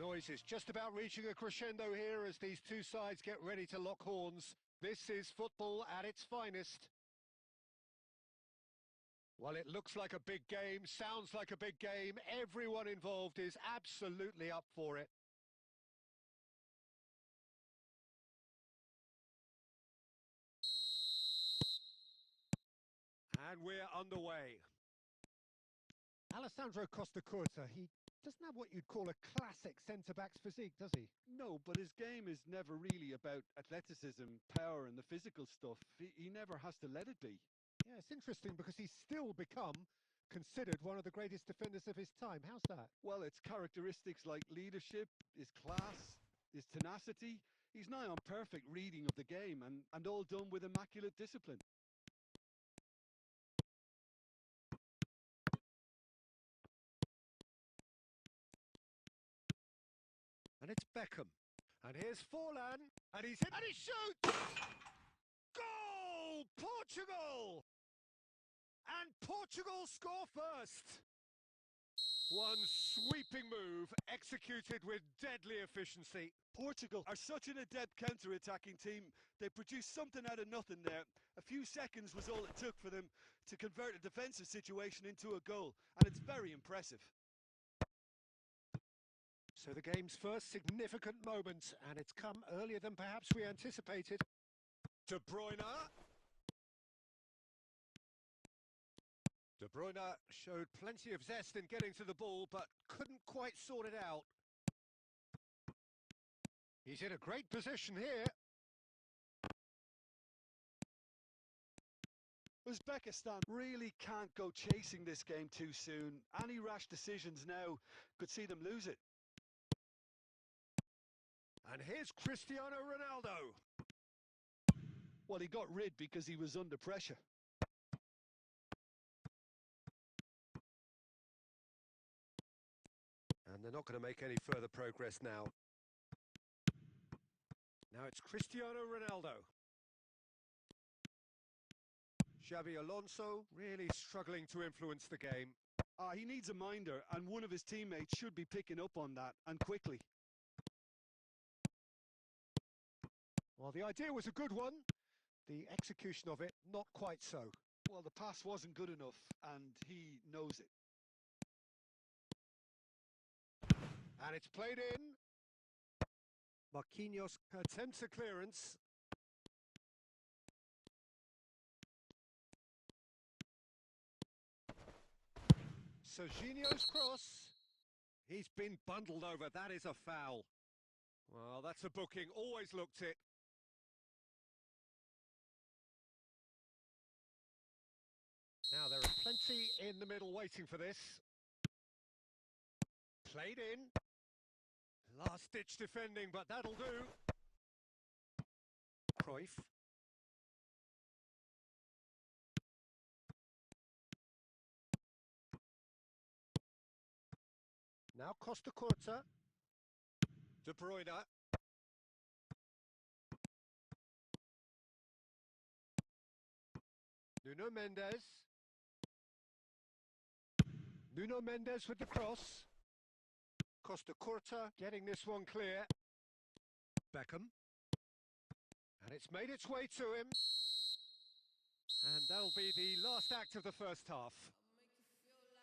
The noise is just about reaching a crescendo here as these two sides get ready to lock horns. This is football at its finest. Well, it looks like a big game, sounds like a big game. Everyone involved is absolutely up for it. And we're underway. Alessandro Costa Curta, he doesn't have what you'd call a classic centre-back's physique, does he? No, but his game is never really about athleticism, power and the physical stuff. He never has to let it be. Yeah, it's interesting because he's still become considered one of the greatest defenders of his time. How's that? Well, it's characteristics like leadership, his class, his tenacity. He's nigh on perfect reading of the game and all done with immaculate discipline. And it's Beckham. And here's Forlan. And he's hit. And he shoots! Goal! Portugal! And Portugal score first. One sweeping move executed with deadly efficiency. Portugal are such an adept counter-attacking team. They produced something out of nothing there. A few seconds was all it took for them to convert a defensive situation into a goal, and it's very impressive. So the game's first significant moment, and it's come earlier than perhaps we anticipated. De Bruyne. De Bruyne showed plenty of zest in getting to the ball, but couldn't quite sort it out. He's in a great position here. Uzbekistan really can't go chasing this game too soon. Any rash decisions now could see them lose it. And here's Cristiano Ronaldo. Well, he got rid because he was under pressure. And they're not going to make any further progress now. Now it's Cristiano Ronaldo. Xabi Alonso really struggling to influence the game. He needs a minder, and one of his teammates should be picking up on that, and quickly. Well, the idea was a good one. The execution of it, not quite so. Well, the pass wasn't good enough, and he knows it. And it's played in. Marquinhos attempts a clearance. Serginho's cross. He's been bundled over. That is a foul. Well, that's a booking. Always looked it. Now, there are plenty in the middle waiting for this. Played in. Last-ditch defending, but that'll do. Cruyff. Now Costa Curta. De Bruyne. Nuno Mendes. Nuno Mendes with the cross. Costa Curta getting this one clear. Beckham. And it's made its way to him. And that'll be the last act of the first half.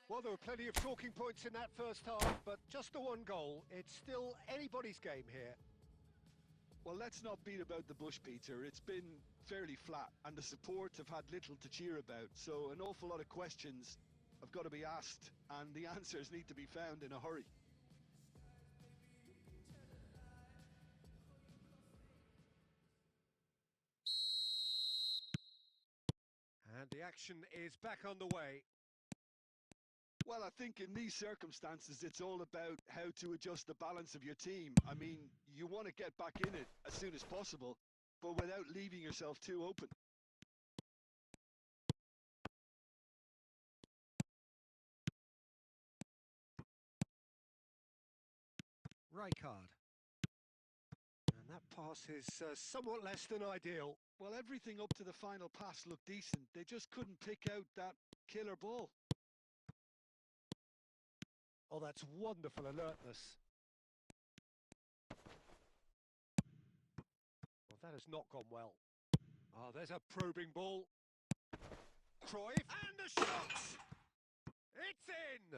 Well, there were plenty of talking points in that first half, but just the one goal. It's still anybody's game here. Well, let's not beat about the bush, Peter. It's been fairly flat, and the support have had little to cheer about. So an awful lot of questions have got to be asked, and the answers need to be found in a hurry. And the action is back underway. Well, I think in these circumstances, it's all about how to adjust the balance of your team. I mean, you want to get back in it as soon as possible, but without leaving yourself too open. Rijkaard. And that pass is somewhat less than ideal. Well, everything up to the final pass looked decent. They just couldn't pick out that killer ball. Oh, that's wonderful alertness. That has not gone well. Oh, there's a probing ball. Cruyff, and the shot! It's in!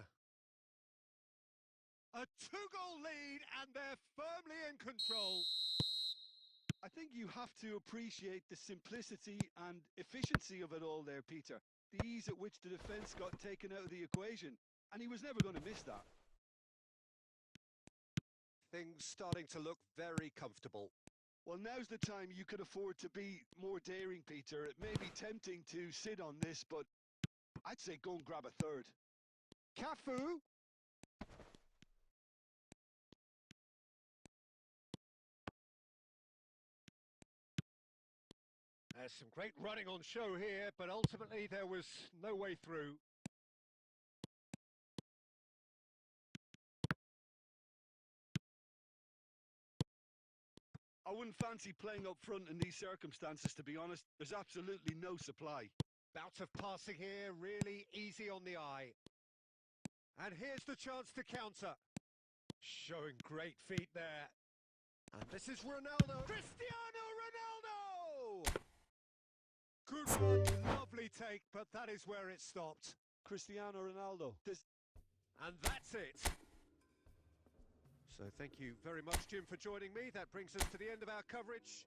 A 2-goal lead, and they're firmly in control. I think you have to appreciate the simplicity and efficiency of it all there, Peter. The ease at which the defence got taken out of the equation, and he was never going to miss that. Things starting to look very comfortable. Well, now's the time you could afford to be more daring, Peter. It may be tempting to sit on this, but I'd say go and grab a third. Cafu. There's some great running on show here, but ultimately there was no way through. I wouldn't fancy playing up front in these circumstances, to be honest. There's absolutely no supply. Bout of passing here, really easy on the eye. And here's the chance to counter. Showing great feet there. And this is Ronaldo. Cristiano Ronaldo! Good run, lovely take, but that is where it stopped. Cristiano Ronaldo. And that's it. So thank you very much, Jim, for joining me. That brings us to the end of our coverage.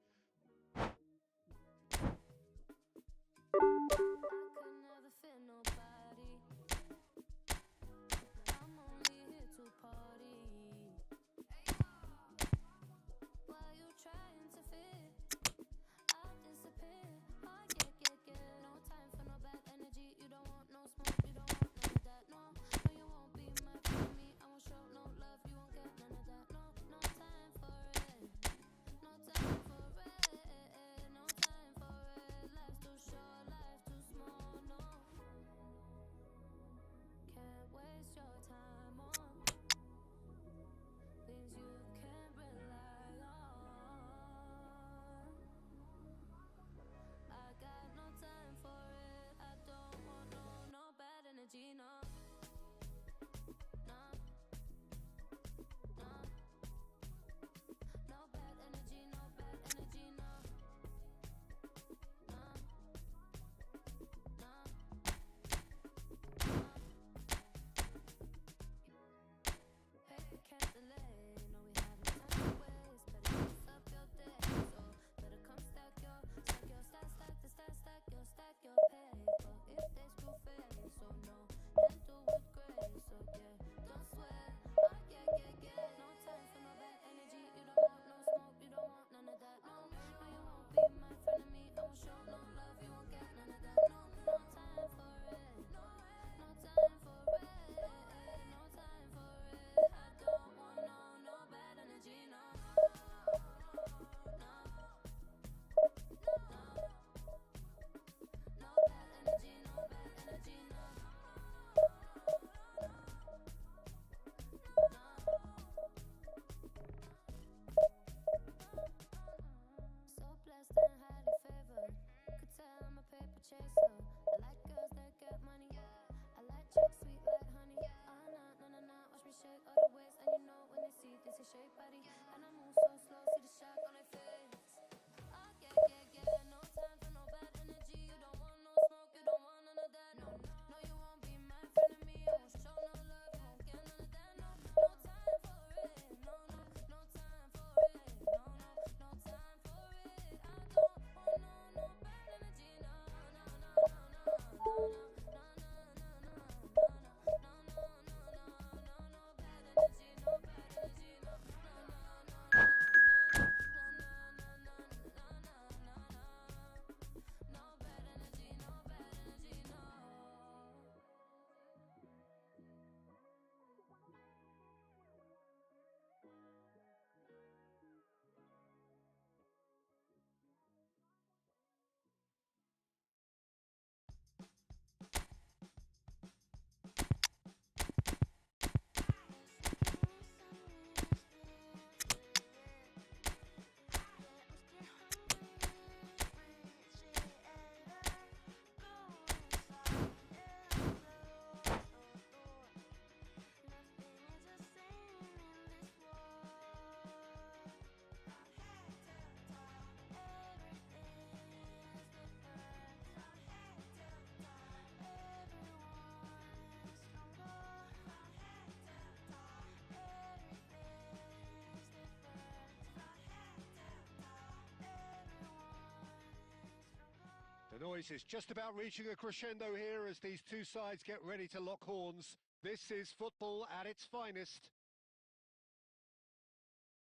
This is just about reaching a crescendo here as these two sides get ready to lock horns. This is football at its finest.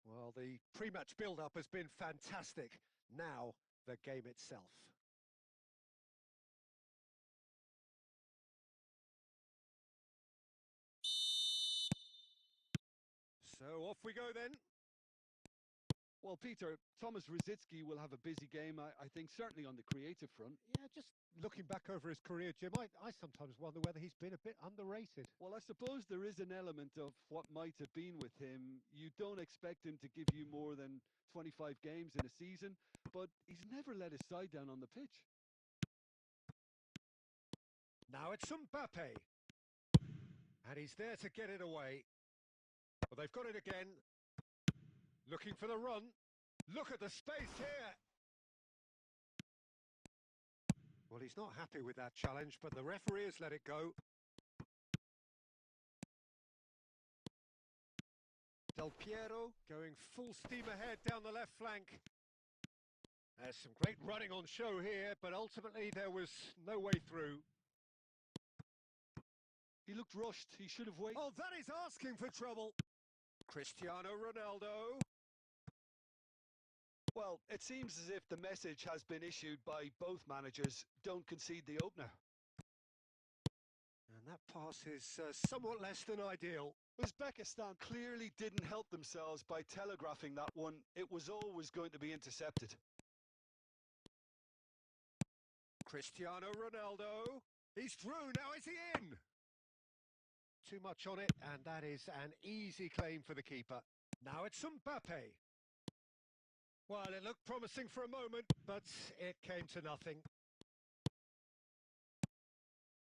Well, the pre-match build-up has been fantastic. Now, the game itself. So off we go then. Well, Peter, Thomas Rosicky will have a busy game, I think, certainly on the creative front. Yeah, just looking back over his career, Jim, I sometimes wonder whether he's been a bit underrated. Well, I suppose there is an element of what might have been with him. You don't expect him to give you more than 25 games in a season, but he's never let his side down on the pitch. Now it's Mbappe. And he's there to get it away. Well, they've got it again. Looking for the run. Look at the space here. Well, he's not happy with that challenge, but the referee has let it go. Del Piero going full steam ahead down the left flank. There's some great running on show here, but ultimately there was no way through. He looked rushed. He should have waited. Oh, that is asking for trouble. Cristiano Ronaldo. Well, it seems as if the message has been issued by both managers. Don't concede the opener. And that pass is somewhat less than ideal. Uzbekistan clearly didn't help themselves by telegraphing that one. It was always going to be intercepted. Cristiano Ronaldo. He's through. Now is he in? Too much on it, and that is an easy claim for the keeper. Now it's Mbappe. Well, it looked promising for a moment, but it came to nothing.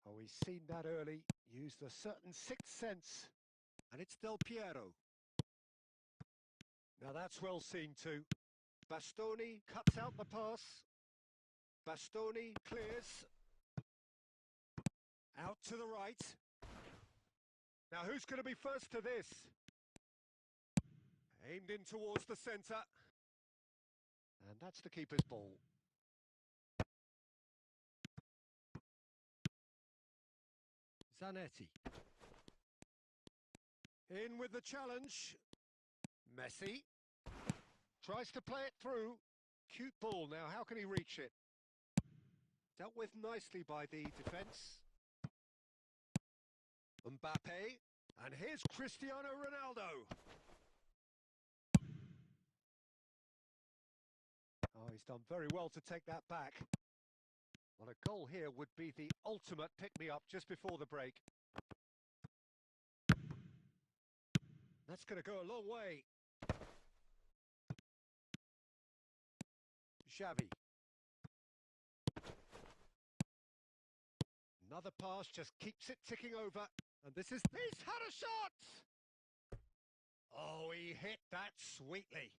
Oh, he's seen that early, used a certain sixth sense, and it's Del Piero. Now that's well seen too. Bastoni cuts out the pass. Bastoni clears. Out to the right. Now who's going to be first to this? Aimed in towards the centre. And that's the keeper's ball. Zanetti. In with the challenge. Messi. Tries to play it through. Cute ball now, how can he reach it? Dealt with nicely by the defence. Mbappe. And here's Cristiano Ronaldo. Oh, he's done very well to take that back. Well, a goal here would be the ultimate pick-me-up just before the break. That's going to go a long way. Xavi. Another pass just keeps it ticking over. And this is... He's had a shot! Oh, he hit that sweetly.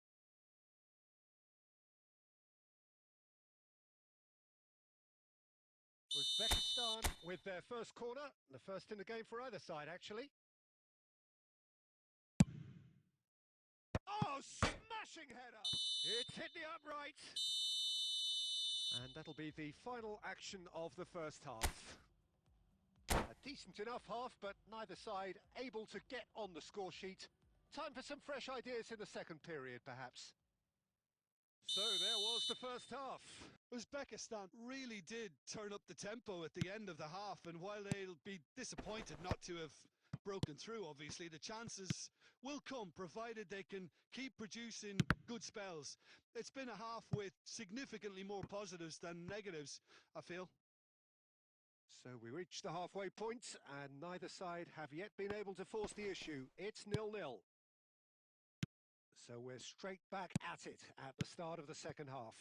Uzbekistan with their first corner, the first in the game for either side, actually. Oh, smashing header! It's hit the upright. And that'll be the final action of the first half. A decent enough half, but neither side able to get on the score sheet. Time for some fresh ideas in the second period, perhaps. So there was the first half. Uzbekistan really did turn up the tempo at the end of the half, and while they'll be disappointed not to have broken through, obviously, the chances will come, provided they can keep producing good spells. It's been a half with significantly more positives than negatives, I feel. So we reached the halfway point, and neither side have yet been able to force the issue. It's 0-0. So we're straight back at it at the start of the second half.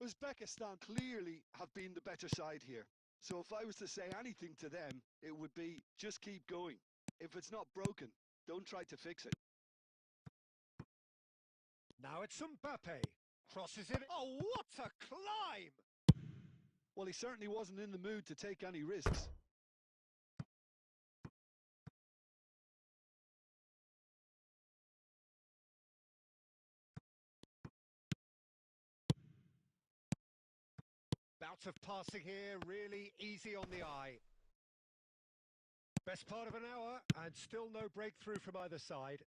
Uzbekistan clearly have been the better side here. So if I was to say anything to them, it would be just keep going. If it's not broken, don't try to fix it. Now it's Mbappe. Crosses it. Oh, what a climb! Well, he certainly wasn't in the mood to take any risks. Out of passing here, really easy on the eye. Best part of an hour, and still no breakthrough from either side.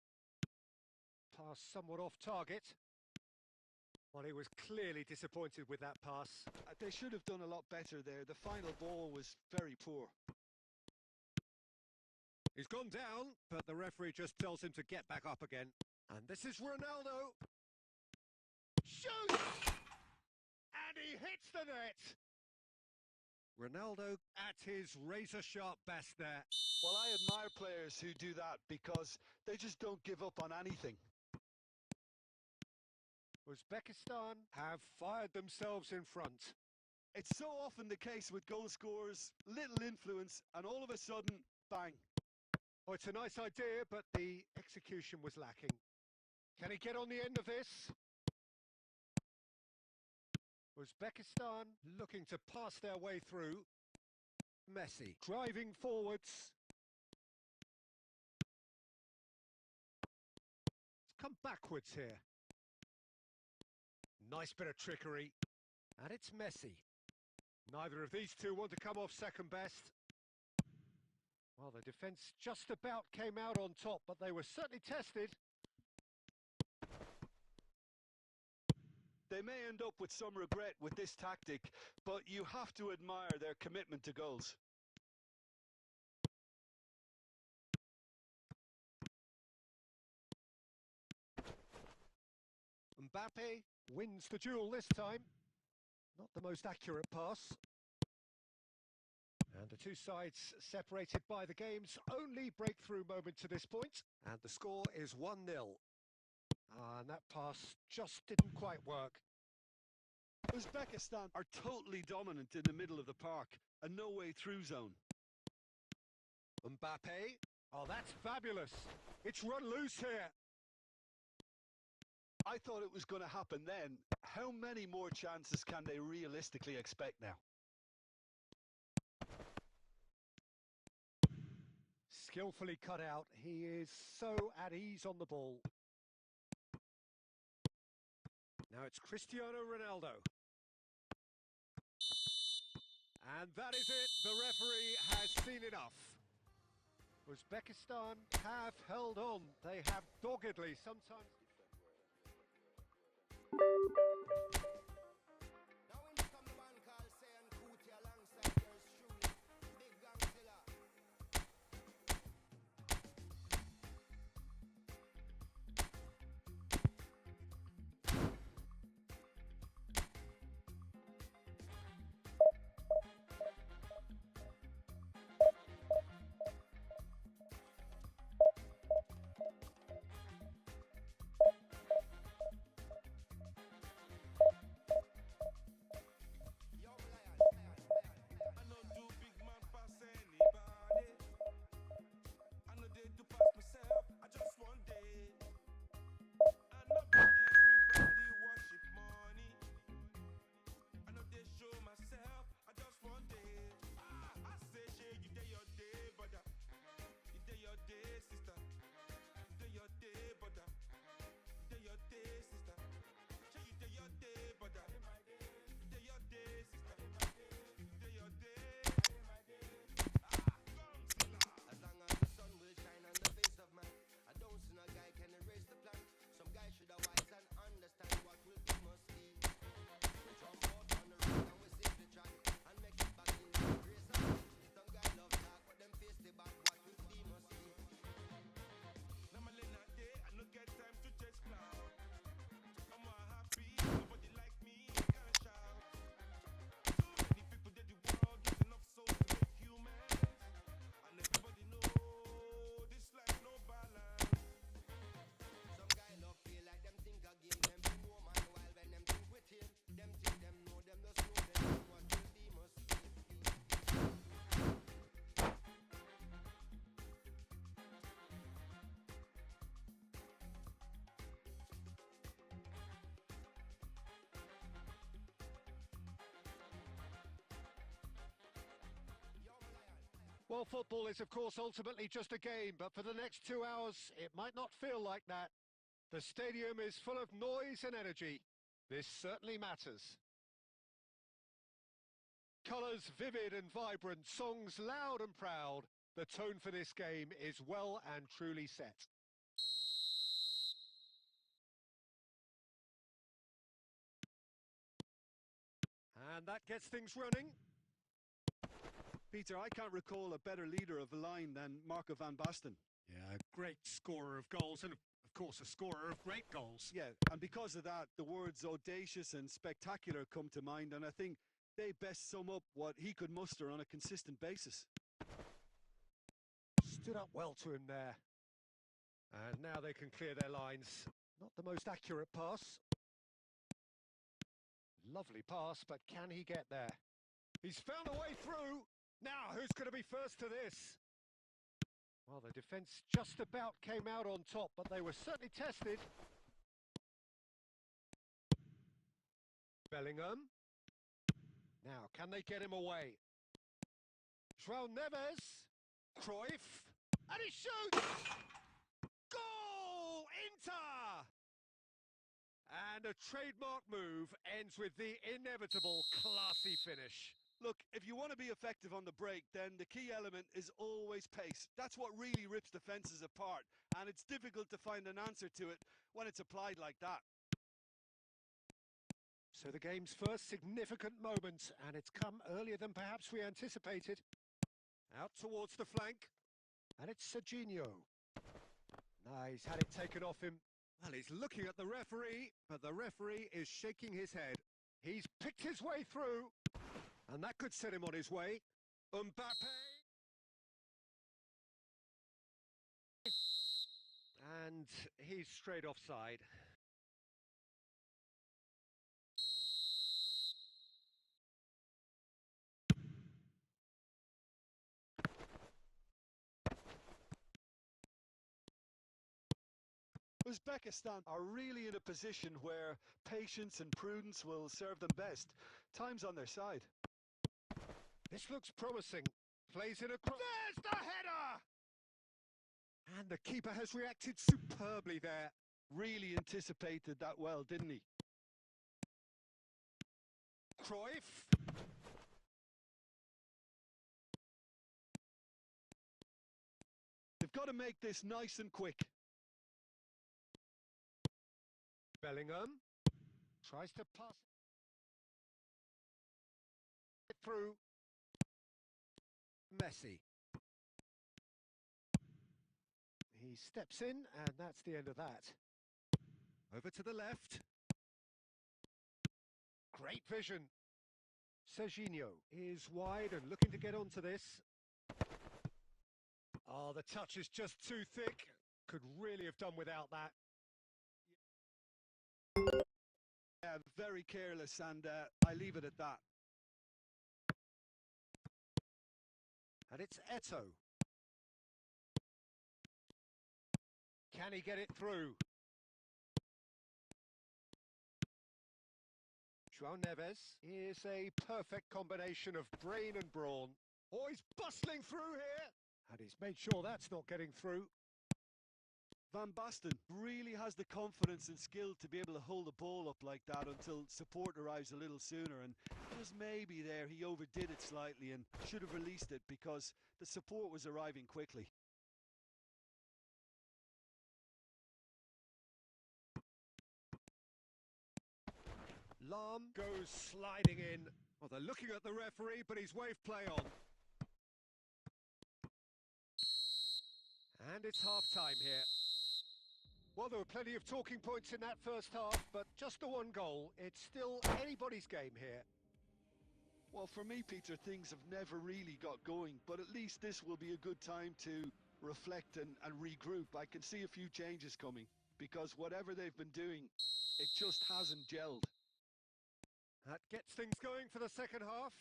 Pass somewhat off target. Well, he was clearly disappointed with that pass. They should have done a lot better there. The final ball was very poor. He's gone down, but the referee just tells him to get back up again. And this is Ronaldo. Shoots! And he hits the net! Ronaldo at his razor-sharp best there. Well, I admire players who do that because they just don't give up on anything. Uzbekistan have fired themselves in front. It's so often the case with goal scorers, little influence, and all of a sudden, bang. Oh, it's a nice idea, but the execution was lacking. Can he get on the end of this? Uzbekistan looking to pass their way through. Messi driving forwards. It's come backwards here. Nice bit of trickery. And it's Messi. Neither of these two want to come off second best. Well, the defence just about came out on top, but they were certainly tested. They may end up with some regret with this tactic, but you have to admire their commitment to goals. Mbappe wins the duel this time. Not the most accurate pass. And the two sides separated by the game's only breakthrough moment to this point. And the score is 1-0. And that pass just didn't quite work. Uzbekistan are totally dominant in the middle of the park, a no-way through zone. Mbappe. Oh, that's fabulous. It's run loose here. I thought it was going to happen then. How many more chances can they realistically expect now? Skillfully cut out. He is so at ease on the ball. Now it's Cristiano Ronaldo. And that is it. The referee has seen enough. Uzbekistan have held on. They have doggedly sometimes... Well, football is, of course, ultimately just a game, but for the next 2 hours, it might not feel like that. The stadium is full of noise and energy. This certainly matters. Colours vivid and vibrant, songs loud and proud. The tone for this game is well and truly set. And that gets things running. Peter, I can't recall a better leader of the line than Marco van Basten. Yeah, a great scorer of goals and, of course, a scorer of great goals. Yeah, and because of that, the words audacious and spectacular come to mind, and I think they best sum up what he could muster on a consistent basis. Stood up well to him there. And now they can clear their lines. Not the most accurate pass. Lovely pass, but can he get there? He's found a way through. Now, who's going to be first to this? Well, the defence just about came out on top, but they were certainly tested. Bellingham. Now, can they get him away? João Neves. Cruyff. And he shoots! Goal! Inter! And a trademark move ends with the inevitable classy finish. Look, if you want to be effective on the break, then the key element is always pace. That's what really rips defences apart, and it's difficult to find an answer to it when it's applied like that. So the game's first significant moment, and it's come earlier than perhaps we anticipated. Out towards the flank, and it's Serginho. Nah, he's had it taken off him. Well, he's looking at the referee, but the referee is shaking his head. He's picked his way through, and that could set him on his way. Mbappe. And he's straight offside. Uzbekistan are really in a position where patience and prudence will serve them best. Time's on their side. This looks promising. Plays in a cross. There's the header! And the keeper has reacted superbly there. Really anticipated that well, didn't he? Cruyff. They've got to make this nice and quick. Bellingham tries to pass it through. Messi. He steps in, and that's the end of that. Over to the left. Great vision. Serginho is wide and looking to get onto this. Oh, the touch is just too thick. Could really have done without that. Yeah, very careless, and I leave it at that. And it's Eto. Can he get it through? João Neves is a perfect combination of brain and brawn. Oh, he's bustling through here. And he's made sure that's not getting through. Van Basten really has the confidence and skill to be able to hold the ball up like that until support arrives a little sooner, and just maybe there he overdid it slightly and should have released it because the support was arriving quickly. Lahm goes sliding in. Well, they're looking at the referee, but he's waved play on. And it's half-time here. Well, there were plenty of talking points in that first half, but just the one goal. It's still anybody's game here. Well, for me, Peter, things have never really got going, but at least this will be a good time to reflect and regroup. I can see a few changes coming, because whatever they've been doing, it just hasn't gelled. That gets things going for the second half.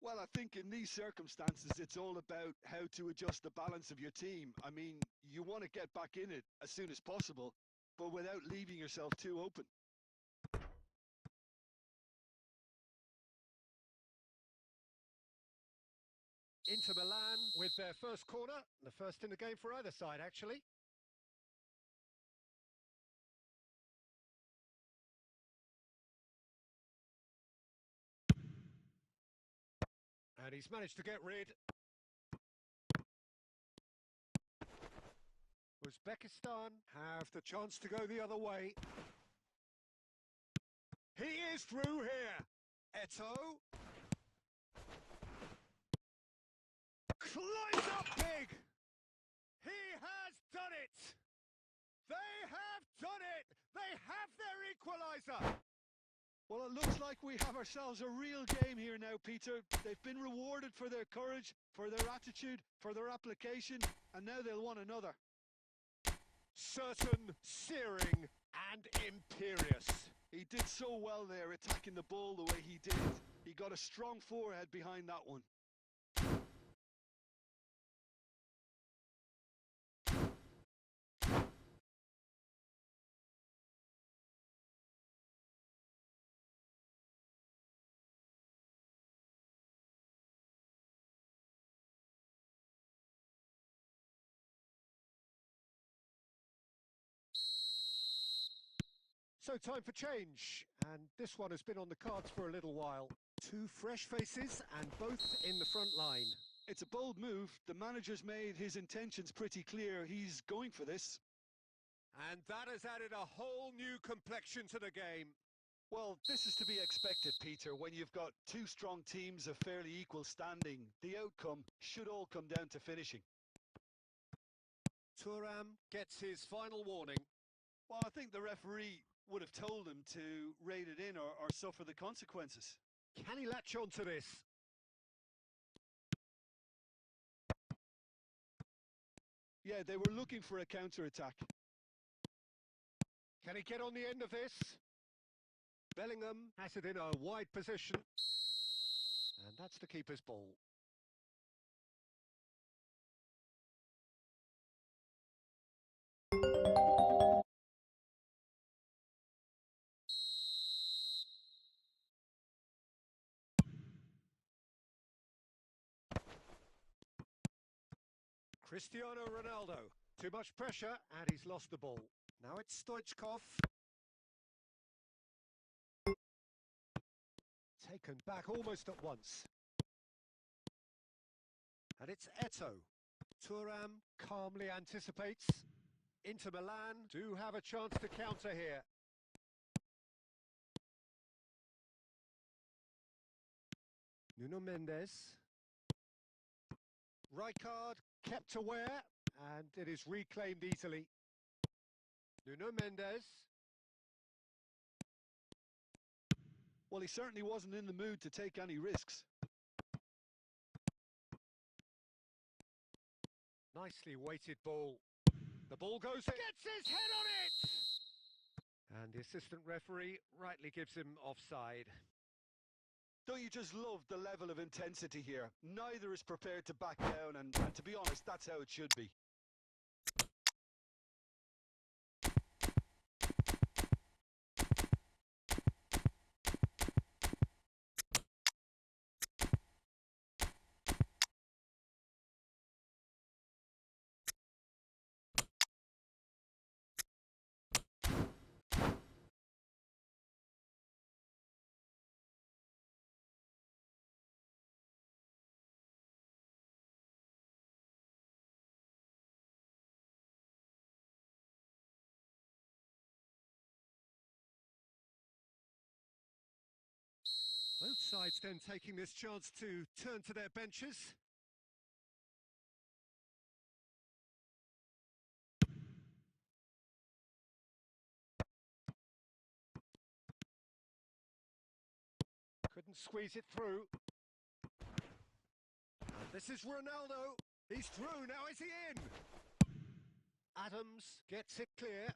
Well, I think in these circumstances, it's all about how to adjust the balance of your team. I mean, you want to get back in it as soon as possible, but without leaving yourself too open. Inter Milan with their first corner, the first in the game for either side, actually. And he's managed to get rid. Uzbekistan have the chance to go the other way. He is through here. Eto. Climbs up big. He has done it. They have done it. They have their equaliser. Well, it looks like we have ourselves a real game here now, Peter. They've been rewarded for their courage, for their attitude, for their application, and now they'll want another. Certain, searing, and imperious. He did so well there, attacking the ball the way he did. He got a strong forehead behind that one. So time for change, and this one has been on the cards for a little while. Two fresh faces, and both in the front line. It's a bold move. The manager's made his intentions pretty clear. He's going for this. And that has added a whole new complexion to the game. Well, this is to be expected, Peter. When you've got two strong teams of fairly equal standing, the outcome should all come down to finishing. Thuram gets his final warning. Well, I think the referee would have told him to rate it in or suffer the consequences. Can he latch on to this? Yeah, they were looking for a counter-attack. Can he get on the end of this? Bellingham has it in a wide position. And that's the keeper's ball. Cristiano Ronaldo. Too much pressure, and he's lost the ball. Now it's Stoichkov. Taken back almost at once. And it's Eto. Thuram calmly anticipates. Inter Milan do have a chance to counter here. Nuno Mendes. Rijkaard kept aware, and it is reclaimed easily. Nuno Mendes. Well, he certainly wasn't in the mood to take any risks. Nicely weighted ball. The ball goes in. Gets his head on it! And the assistant referee rightly gives him offside. Don't you just love the level of intensity here? Neither is prepared to back down, and to be honest, that's how it should be. Both sides then taking this chance to turn to their benches. Couldn't squeeze it through. And this is Ronaldo. He's through, now is he in? Adams gets it clear.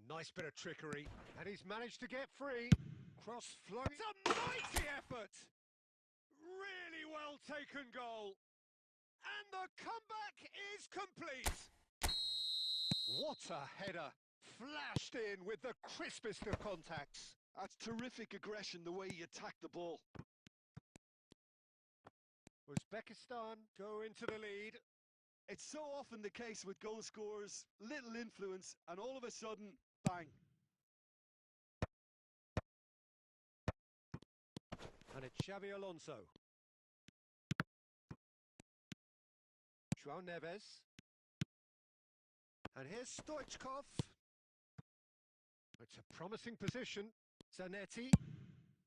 Nice bit of trickery, and he's managed to get free. Cross flung. It's a mighty effort! Really well taken goal. And the comeback is complete. What a header. Flashed in with the crispest of contacts. That's terrific aggression, the way he attacked the ball. Uzbekistan go into the lead. It's so often the case with goal scorers, little influence, and all of a sudden, bang. And it's Xavi Alonso. João Neves. And here's Stoichkov. It's a promising position. Zanetti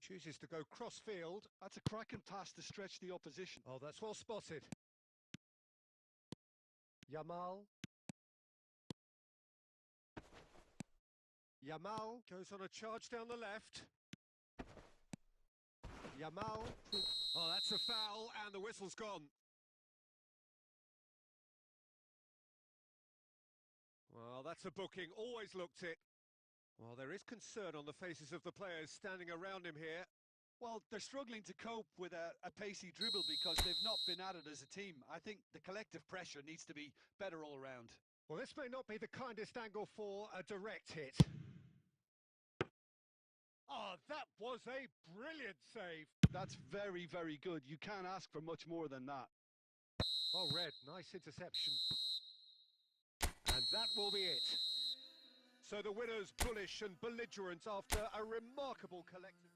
chooses to go cross-field. That's a cracking pass to stretch the opposition. Oh, that's well spotted. Yamal. Yamal goes on a charge down the left. Yamal. Oh, that's a foul, and the whistle's gone. Well, that's a booking. Always looked it. Well, there is concern on the faces of the players standing around him here. Well, they're struggling to cope with a pacey dribble because they've not been at it as a team. I think the collective pressure needs to be better all around. Well, this may not be the kindest angle for a direct hit. Oh, that was a brilliant save. That's very, very good. You can't ask for much more than that. Oh, Red, nice interception. And that will be it. So the winners bullish and belligerent after a remarkable collective.